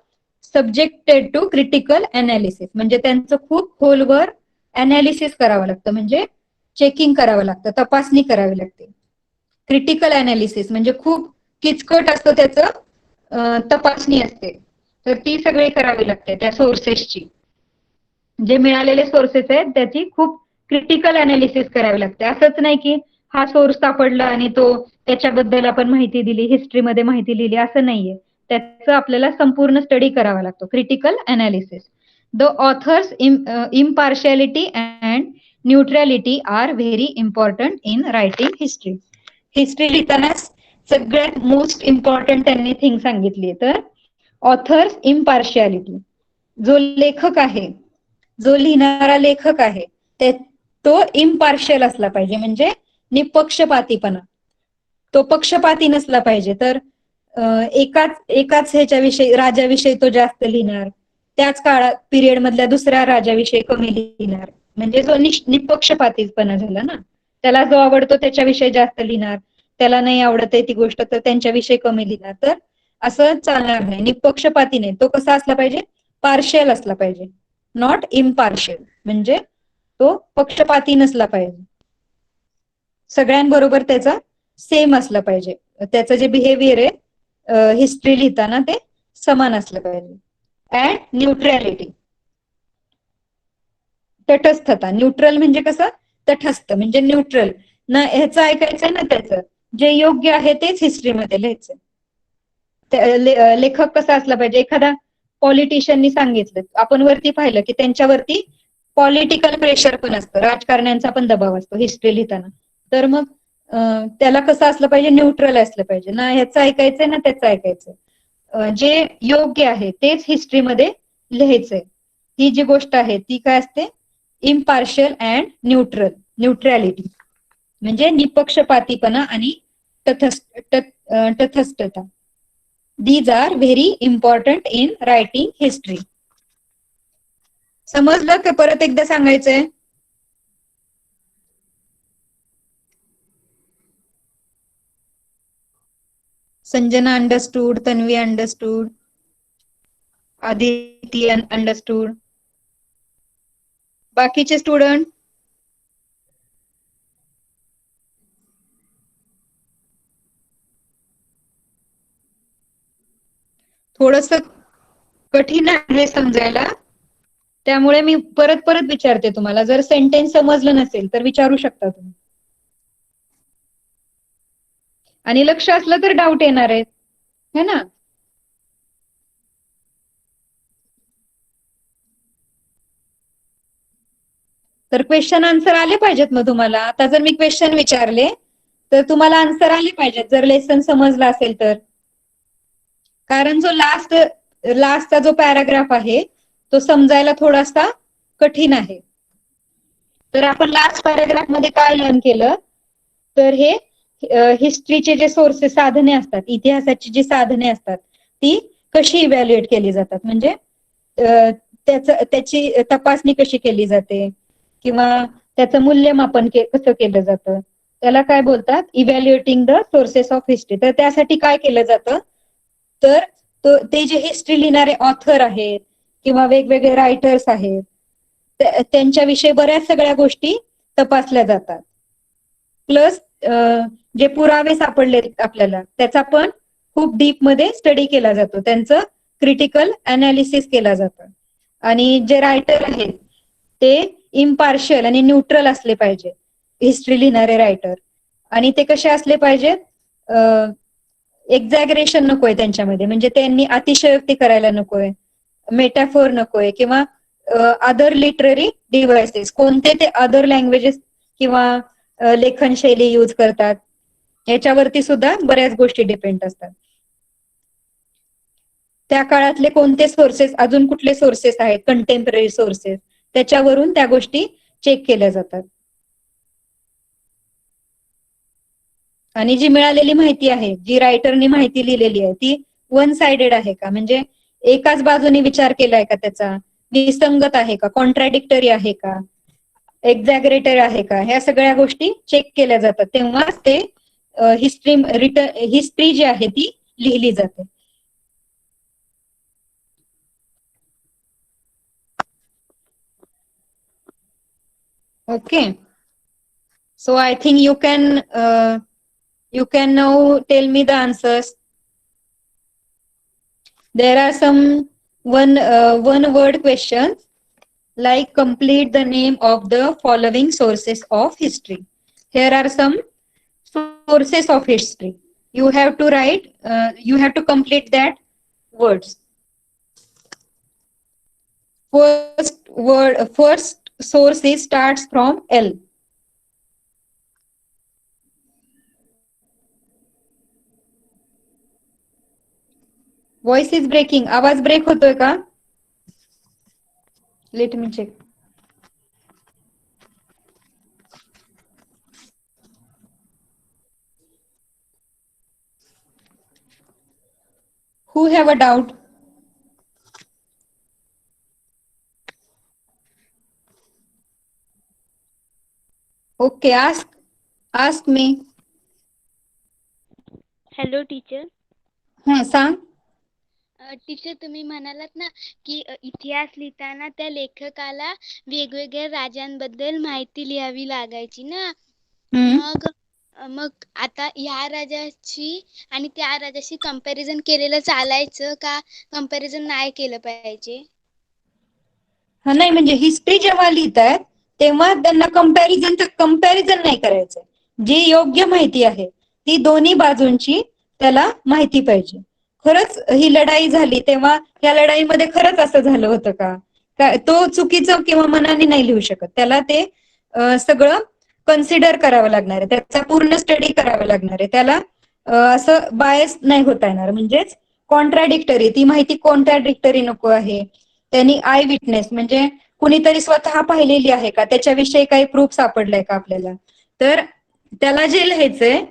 सब्जेक्टेड टू क्रिटिकल अनालिसिस, म्हणजे त्यांचं खूप खोलवर अनालिसिस करावं लागतं, म्हणजे चेकिंग करावं लागतं, तपासणी करावी लागते. क्रिटिकल अनालिसिस म्हणजे खूप किचकट असतं, त्याचं तपासणी असते, तर ती सगळी करावी लागते त्या सोर्सेसची. जे मिळालेले सोर्सेस आहेत त्याची खूप क्रिटिकल अनालिसिस करावी लागते. असंच नाही की हा सोर्स सापडला आणि तो त्याच्याबद्दल आपण माहिती दिली, हिस्ट्रीमध्ये माहिती लिहिली, असं नाहीये. त्याचं आपल्याला संपूर्ण स्टडी करावा लागतो, critical analysis. The author's impartiality and neutrality are very important in writing history. History लिहिताना सगळ्यात मोस्ट इम्पॉर्टंट त्यांनी थिंग सांगितली तर ऑथर्स इम्पार्शियालिटी. जो लेखक आहे, जो लिहिणारा लेखक आहे तो इम्पार्शियल असला पाहिजे, म्हणजे निपक्षपातीपणा. तो पक्षपाती नसला पाहिजे. तर एकाच ह्याच्याविषयी राजाविषयी तो जास्त लिहिणार, त्याच काळात पिरियड मधल्या दुसऱ्या राजाविषयी कमी लिहिणार, म्हणजे जो निपक्षपातीपणा झाला ना. त्याला जो आवडतो त्याच्याविषयी जास्त लिहिणार, त्याला नाही आवडत आहे ती गोष्ट तर त्यांच्याविषयी कमी लिहिणार. तर असं चालणार नाही, निपक्षपाती नाही. तो कसा असला पाहिजे, पार्शियल असला पाहिजे, नॉट इम्पार्शियल, म्हणजे तो पक्षपाती नसला पाहिजे. सगळ्यांबरोबर त्याचा सेम असलं पाहिजे. त्याचं जे बिहेवियर आहे हिस्ट्री लिहिताना ते समान असलं पाहिजे. अँड न्यूट्रॅलिटी, तटस्थता. न्यूट्रल म्हणजे कसं, तटस्थ म्हणजे न्यूट्रल. ना ह्याचं ऐकायचंय ना त्याचं, जे योग्य आहे तेच हिस्ट्रीमध्ये लिहायचं. लेखक कसा असला पाहिजे, एखादा पॉलिटिशियननी सांगितलं, आपण वरती पाहिलं की त्यांच्यावरती पॉलिटिकल प्रेशर पण असतं, राजकारण्यांचा पण दबाव असतो हिस्ट्री लिहिताना. तर मग त्याला कसं असलं पाहिजे, न्यूट्रल असलं पाहिजे. ना ह्याचं ऐकायचंय ना त्याचं ऐकायचंय, जे योग्य आहे तेच हिस्ट्रीमध्ये लिहायचंय. ही जी गोष्ट आहे ती काय असते, इम्पार्शियल अँड न्यूट्रल. न्यूट्रॅलिटी म्हणजे निपक्षपातीपणा आणि तटस्थता. These are very important in writing history. समजलं की परत एकदा सांगायचंय? Sanjana understood, Tanvi understood, Aditi understood, बाकीचे स्टुडंट? थोडस कठीण आहे समजायला, त्यामुळे मी परत परत विचारते तुम्हाला. जर सेंटेन्स समजलं नसेल तर विचारू शकता तुम्ही, आणि लक्ष असलं तर डाऊट येणार आहे, है ना. तर क्वेश्चन आन्सर आले पाहिजेत मग तुम्हाला. आता जर मी क्वेश्चन विचारले तर तुम्हाला आन्सर आले पाहिजेत, जर लेसन समजला असेल तर. कारण जो लास्टचा जो पॅराग्राफ आहे तो समजायला थोडासा कठीण आहे. तर आपण लास्ट पॅराग्राफ मध्ये काय लर्न केलं, तर हे हिस्ट्रीचे जे सोर्सेस, साधने असतात, इतिहासाची जी साधने असतात ती कशी इव्हॅल्युएट केली जातात, म्हणजे त्याची तपासणी कशी केली जाते, किंवा त्याचं मूल्यमापन कसं केलं जातं, त्याला काय बोलतात, evaluating the sources of history. तर त्यासाठी काय केलं जातं, तर ते जे हिस्ट्री लिहिणारे ऑथर आहेत किंवा वेगवेगळे रायटर्स आहेत त्यांच्याविषयी बऱ्याच सगळ्या गोष्टी तपासल्या जातात. प्लस जे पुरावे सापडले आपल्याला त्याचा पण खूप डीप मध्ये स्टडी केला जातो, त्यांचं क्रिटिकल अनालिसिस केला जातं. आणि जे रायटर आहेत ते इम्पार्शियल आणि न्यूट्रल असले पाहिजे, हिस्ट्री लिहिणारे रायटर. आणि ते कसे असले पाहिजेत, एक्झॅगरेशन नकोय त्यांच्यामध्ये, म्हणजे त्यांनी अतिशयोक्ती करायला नकोय, मेटाफोर नकोय, किंवा अदर लिटररी डिव्हाइसेस, कोणते ते अदर लँग्वेजेस किंवा लेखन शैली यूज करतात याच्यावरती सुद्धा बऱ्याच गोष्टी डिपेंड असतात. त्या काळातले कोणते सोर्सेस, अजून कुठले सोर्सेस आहेत कंटेम्पररी सोर्सेस, त्याच्यावरून त्या गोष्टी चेक केल्या जातात. आणि जी मिळालेली माहिती आहे, जी रायटरनी माहिती लिहिलेली आहे ती वन साइडेड आहे का, म्हणजे एकाच बाजूने विचार केलाय का, त्याचा विसंगत आहे का, कॉन्ट्राडिक्टरी आहे का, एक्झॅगरेटर आहे का, ह्या सगळ्या गोष्टी चेक केल्या जातात. तेव्हाच ते हिस्ट्री जी आहे ती लिहिली जाते. Okay, so I think you can now tell me the answers. There are some one word questions like complete the name of the following sources of history. Here are some sources of history. You have to write, you have to complete that words. First source is starts from L. Voice is breaking. आवाज ब्रेक होतोय का? Let me check. Who have a doubt? Okay, ask me. Hello teacher. हा सांग. टीचर तुम्ही म्हणालात ना की इतिहास लिहिताना त्या लेखकाला वेगवेगळ्या राजांबद्दल माहिती लिहावी लागायची ना. हम्म. मग मग आता ह्या राजाची आणि त्या राजाशी कंपॅरिझन केलेलं चालायचं का कंपॅरिझन नाही केलं पाहिजे? हा नाही म्हणजे हिस्ट्री जेव्हा लिहितायत तेव्हा त्यांना कंपॅरिझन नाही करायचं. जी योग्य माहिती आहे ती दोन्ही बाजूंची त्याला माहिती पाहिजे. खरंच ही लढाई झाली तेव्हा या लढाईमध्ये खरंच असं झालं होतं का? तो चुकीचं किंवा मनाने नाही लिहू शकत. त्याला ते सगळं कन्सिडर करावं लागणार आहे. त्याचा पूर्ण स्टडी करावा लागणार आहे. त्याला असं बायस नाही होता येणार. म्हणजेच कॉन्ट्राडिक्टरी, ती माहिती कॉन्ट्राडिक्टरी नको आहे. त्यांनी आय विटनेस म्हणजे कुणीतरी स्वतः पाहिलेली आहे का, त्याच्याविषयी काही प्रूफ सापडलाय का आपल्याला. तर त्याला जे लिहायचंय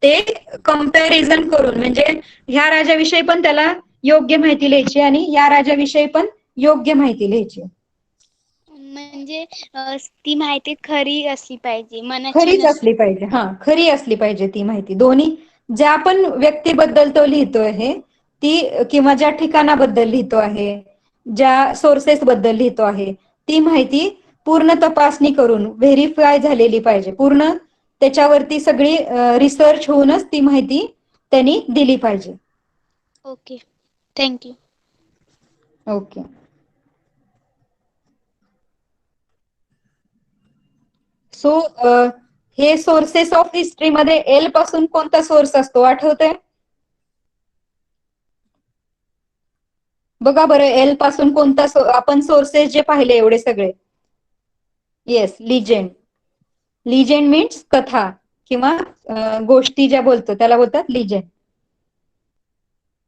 ते कंपॅरिझन करून म्हणजे ह्या राजाविषयी पण त्याला योग्य माहिती लिहायची आणि या राजाविषयी पण योग्य माहिती लिहायची. म्हणजे ती माहिती खरी असली पाहिजे, मनाची खरीच नसली. असली पाहिजे. हा, खरी असली पाहिजे ती माहिती. दोन्ही ज्या पण व्यक्तीबद्दल तो लिहितो आहे ती किंवा ज्या ठिकाणाबद्दल लिहितो आहे, ज्या सोर्सेस बद्दल लिहितो आहे ती माहिती पूर्ण तपासणी करून व्हेरीफाय झालेली पाहिजे. पूर्ण त्याच्यावरती सगळी रिसर्च होऊनच ती माहिती त्यांनी दिली पाहिजे. Okay, thank you. ओके. सो हे सोर्सेस ऑफ हिस्ट्री मध्ये एल पासून कोणता सोर्स असतो आठवतंय? बघा बरं, एल पासून कोणता आपण सोर्सेस जे पाहिले एवढे सगळे. Yes, legend. लिजेंड मीन्स कथा किंवा गोष्टी ज्या बोलतो त्याला बोलतात legend.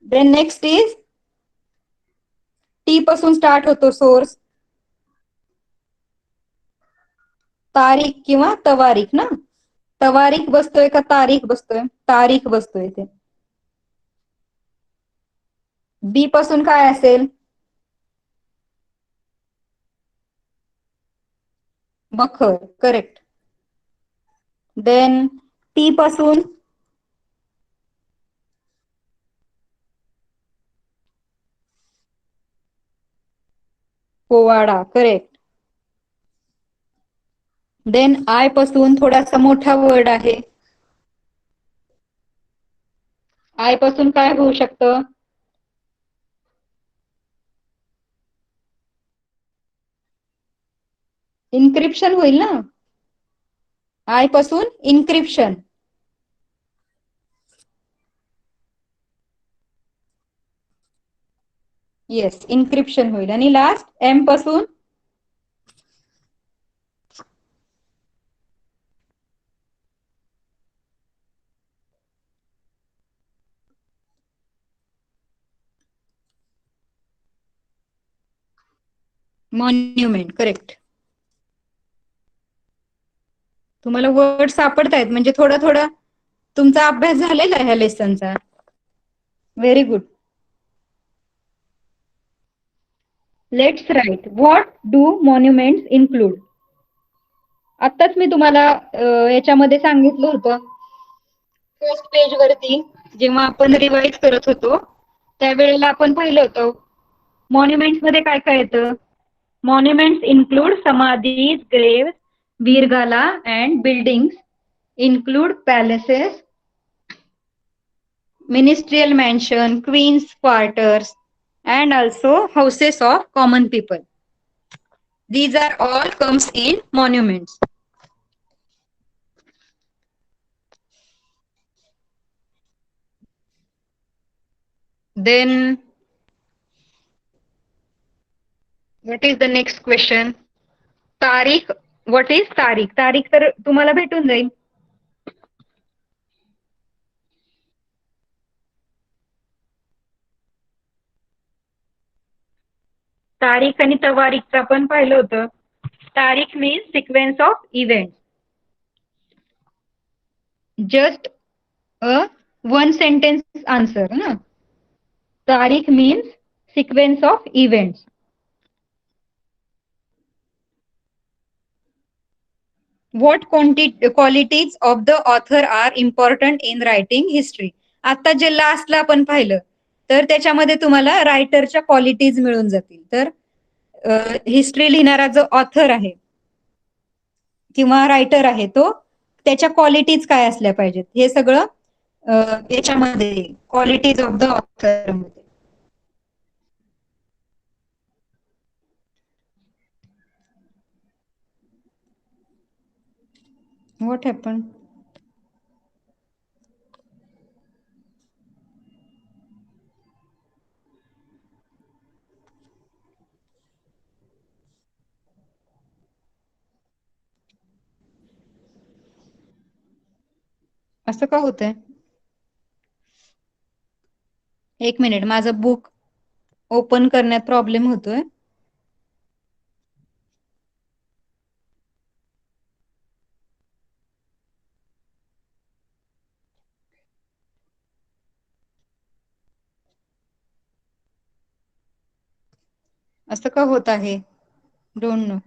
Then next is T पासून स्टार्ट होतो सोर्स. तारीख किंवा तवारीख ना. तवारीख बसतोय का तारीख बसतोय? तारीख बसतोय ते. बी पासून काय असेल? बखर, करेक्ट. देन टी पासून पोवाडा, करेक्ट. देन आय पासून थोडासा मोठा वर्ड आहे. आय पासून काय होऊ शकतं? इन्क्रिप्शन होईल ना. आय पासून इन्क्रिप्शन. येस, इन्क्रिप्शन होईल. आणि लास्ट एम पासून मॉन्युमेंट, करेक्ट. तुम्हाला वर्ड सापडतायत म्हणजे थोडा थोडा तुमचा अभ्यास झालेला आहे ह्या लेसनचा. Very good. Let's write what do monuments include. आत्ताच मी तुम्हाला याच्यामध्ये सांगितलं होतं फर्स्ट पेज वरती जेव्हा आपण रिवाइज करत होतो त्यावेळेला आपण पाहिलं होतं मॉन्युमेंट्स मध्ये काय काय येतं. Monuments include samadhis, graves, viragal and buildings, include palaces, ministerial mansion, queen's quarters, and also houses of common people. These are all comes in monuments. Then what is the next question? तारीख. What is तारीख? तारीख तर तुम्हाला भेटून जाईल. तारीख आणि तवारीखचं आपण पाहिलं होतं. तारीख means sequence of event. Just a one sentence answer ना. तारीख means sequence of events. What qualities of the author are important in writing history? आता जे लास्टला आपण पाहिलं तर त्याच्यामध्ये तुम्हाला रायटरच्या क्वालिटीज मिळून जातील. तर हिस्ट्री लिहिणारा जो ऑथर आहे किंवा रायटर आहे तो त्याच्या क्वालिटीज काय असल्या पाहिजेत हे सगळं याच्यामध्ये क्वालिटीज ऑफ द ऑथर मध्ये. What happen? असं का होतंय? एक मिनिट, माझं बुक ओपन करण्यात प्रॉब्लेम होतोय. असं का होत आहे? Don't know.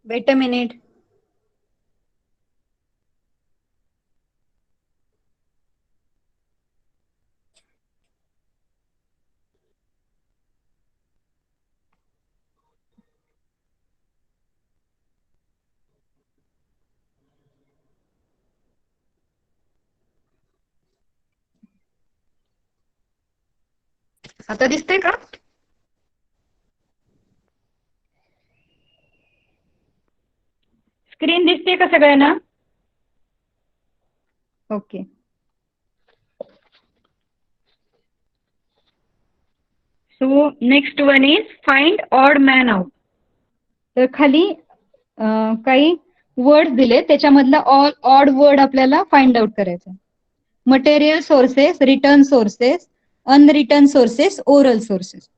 Weight a minute. आता दिसतंय का? स्क्रीन दिसते का सगळ्यांना? Okay. So next one is find odd man out. तर खाली काही वर्ड दिले त्याच्यामधला ऑड वर्ड आपल्याला फाइंड आउट करायचा. Material sources, return sources, unreturned sources, oral sources.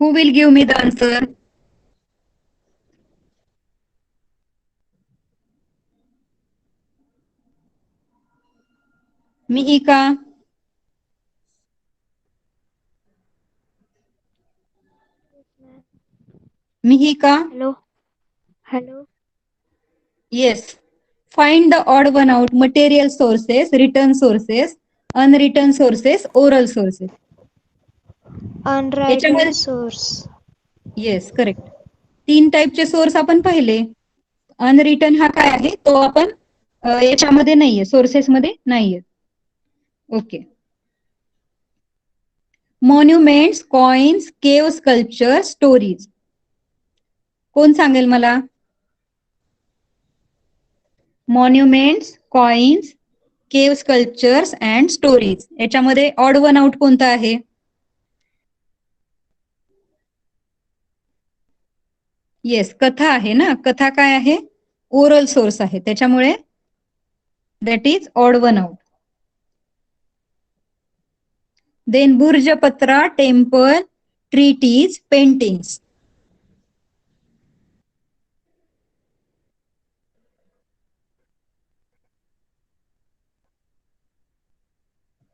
Who will give me the answer? Mihika. Mihika. Hello. Yes. Find the odd one out. Material sources, return sources, unwritten sources, oral sources. Unwritten याच्यामध्ये source. Yes correct. 3 टाईपचे सोर्स आपण पाहिले. अनरिटन हा काय आहे तो आपण याच्यामध्ये नाहीये, सोर्सेस मध्ये नाहीये. ओके. मॉन्युमेंट्स, कॉइन्स, केव स्कल्पचर, स्टोरीज. कोण सांगेल मला? मॉन्युमेंट्स, कॉइन्स, केव स्कल्पचर्स अँड स्टोरीज याच्यामध्ये ऑड वन आउट कोणता आहे? येस कथा आहे ना. कथा काय आहे? ओरल सोर्स आहे, त्याच्यामुळे that is odd one out. Then bhurjapatra, temple, treaties, paintings.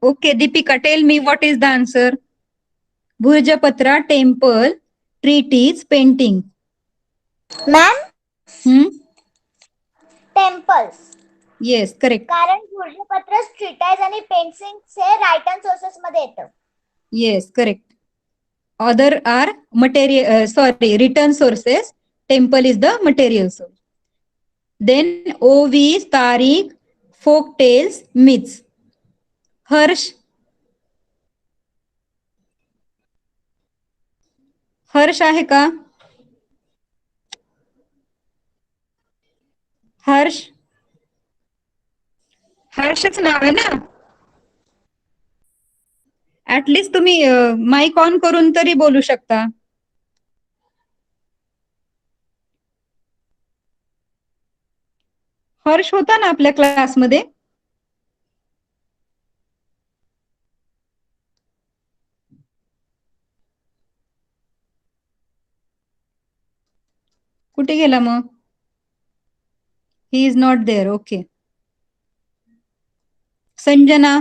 Okay, Deepika, tell me what is the answer? Burjapatra, temple, treatise, painting. Ma'am temples. Yes, correct. कारण भूर्जपत्र, ट्रीटाइज आणि पेंटिंग्स हे रायटन सोर्सेस मध्ये येतं. Yes, correct. Other are written sources. Temple is the material source. Then OVs, Tariq, folk tales, myths. Harsh. Harsh आहे का? हर्षच नाव आहे ना. ऍटलिस्ट तुम्ही माईक ऑन करून तरी बोलू शकता. हर्ष होता ना आपल्या क्लासमध्ये. कुठे गेला मग? He is not there. Okay. Sanjana.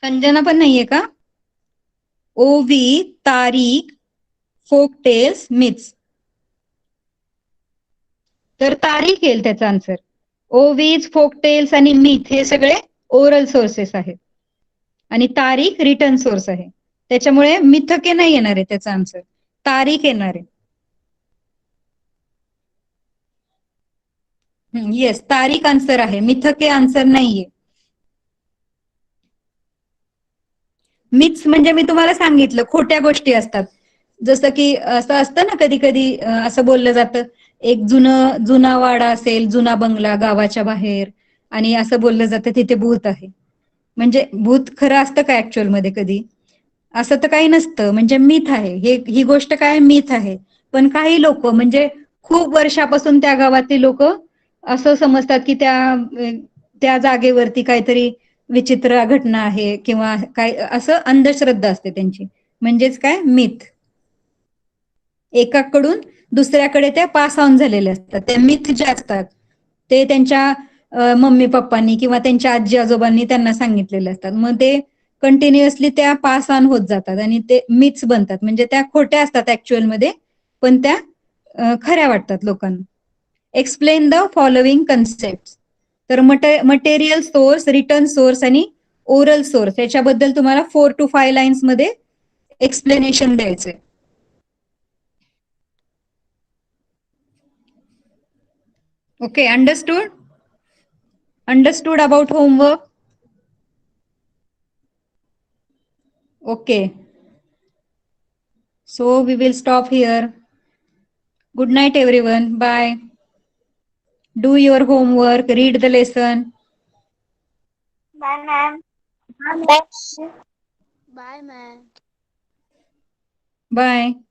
Sanjana पण नाहीये का? ओवी, तारीख, फोकटेल्स, मिथ्स. तर तारीख येईल त्याचा आन्सर. ओवीज, फोकटेल्स आणि मिथ हे सगळे ओरल सोर्सेस आहेत आणि तारीख रिटर्न सोर्स आहे. त्याच्यामुळे मिथके नाही येणार आहे त्याचा आन्सर, तारीख येणार आहे. येस, तारीख आन्सर आहे, मिथके आन्सर नाहीये. मिथ्स म्हणजे मी तुम्हाला सांगितलं खोट्या गोष्टी असतात. जसं की असं असतं ना, कधी कधी असं बोललं जातं, एक जुना वाडा असेल, जुना बंगला गावाच्या बाहेर, आणि असं बोललं जातं तिथे भूत आहे. म्हणजे भूत खरं असतं का ऍक्च्युअल मध्ये? कधी असं तर काही नसतं. म्हणजे मिथ आहे ही गोष्ट, काय मिथ आहे. पण काही लोक म्हणजे खूप वर्षापासून त्या गावातली लोक असं समजतात की त्या जागेवरती काहीतरी विचित्र घटना आहे किंवा काय, असं अंधश्रद्धा असते त्यांची. म्हणजेच काय, मिथ. एकाकडून दुसऱ्याकडे त्या पास ऑन झालेल्या असतात. त्या मिथ ज्या असतात ते त्यांच्या मम्मी पप्पांनी किंवा त्यांच्या आजी आजोबांनी त्यांना सांगितलेले असतात. मग ते कंटिन्युअसली त्या पास ऑन होत जातात आणि ते मिथ्स बनतात. म्हणजे त्या खोट्या असतात ऍक्च्युअल मध्ये, पण त्या खऱ्या वाटतात लोकांना. Explain the following concept. तर मटेरियल सोर्स, रिटर्न सोर्स आणि ओरल सोर्स याच्याबद्दल तुम्हाला 4 to 5 लाईन्स मध्ये एक्सप्लेनेशन द्यायचंय. Okay, understood? Understood about homework? Okay. So we will stop here. Good night, everyone. Bye. Do your homework, read the lesson. Bye, ma'am. Bye, ma'am. Bye.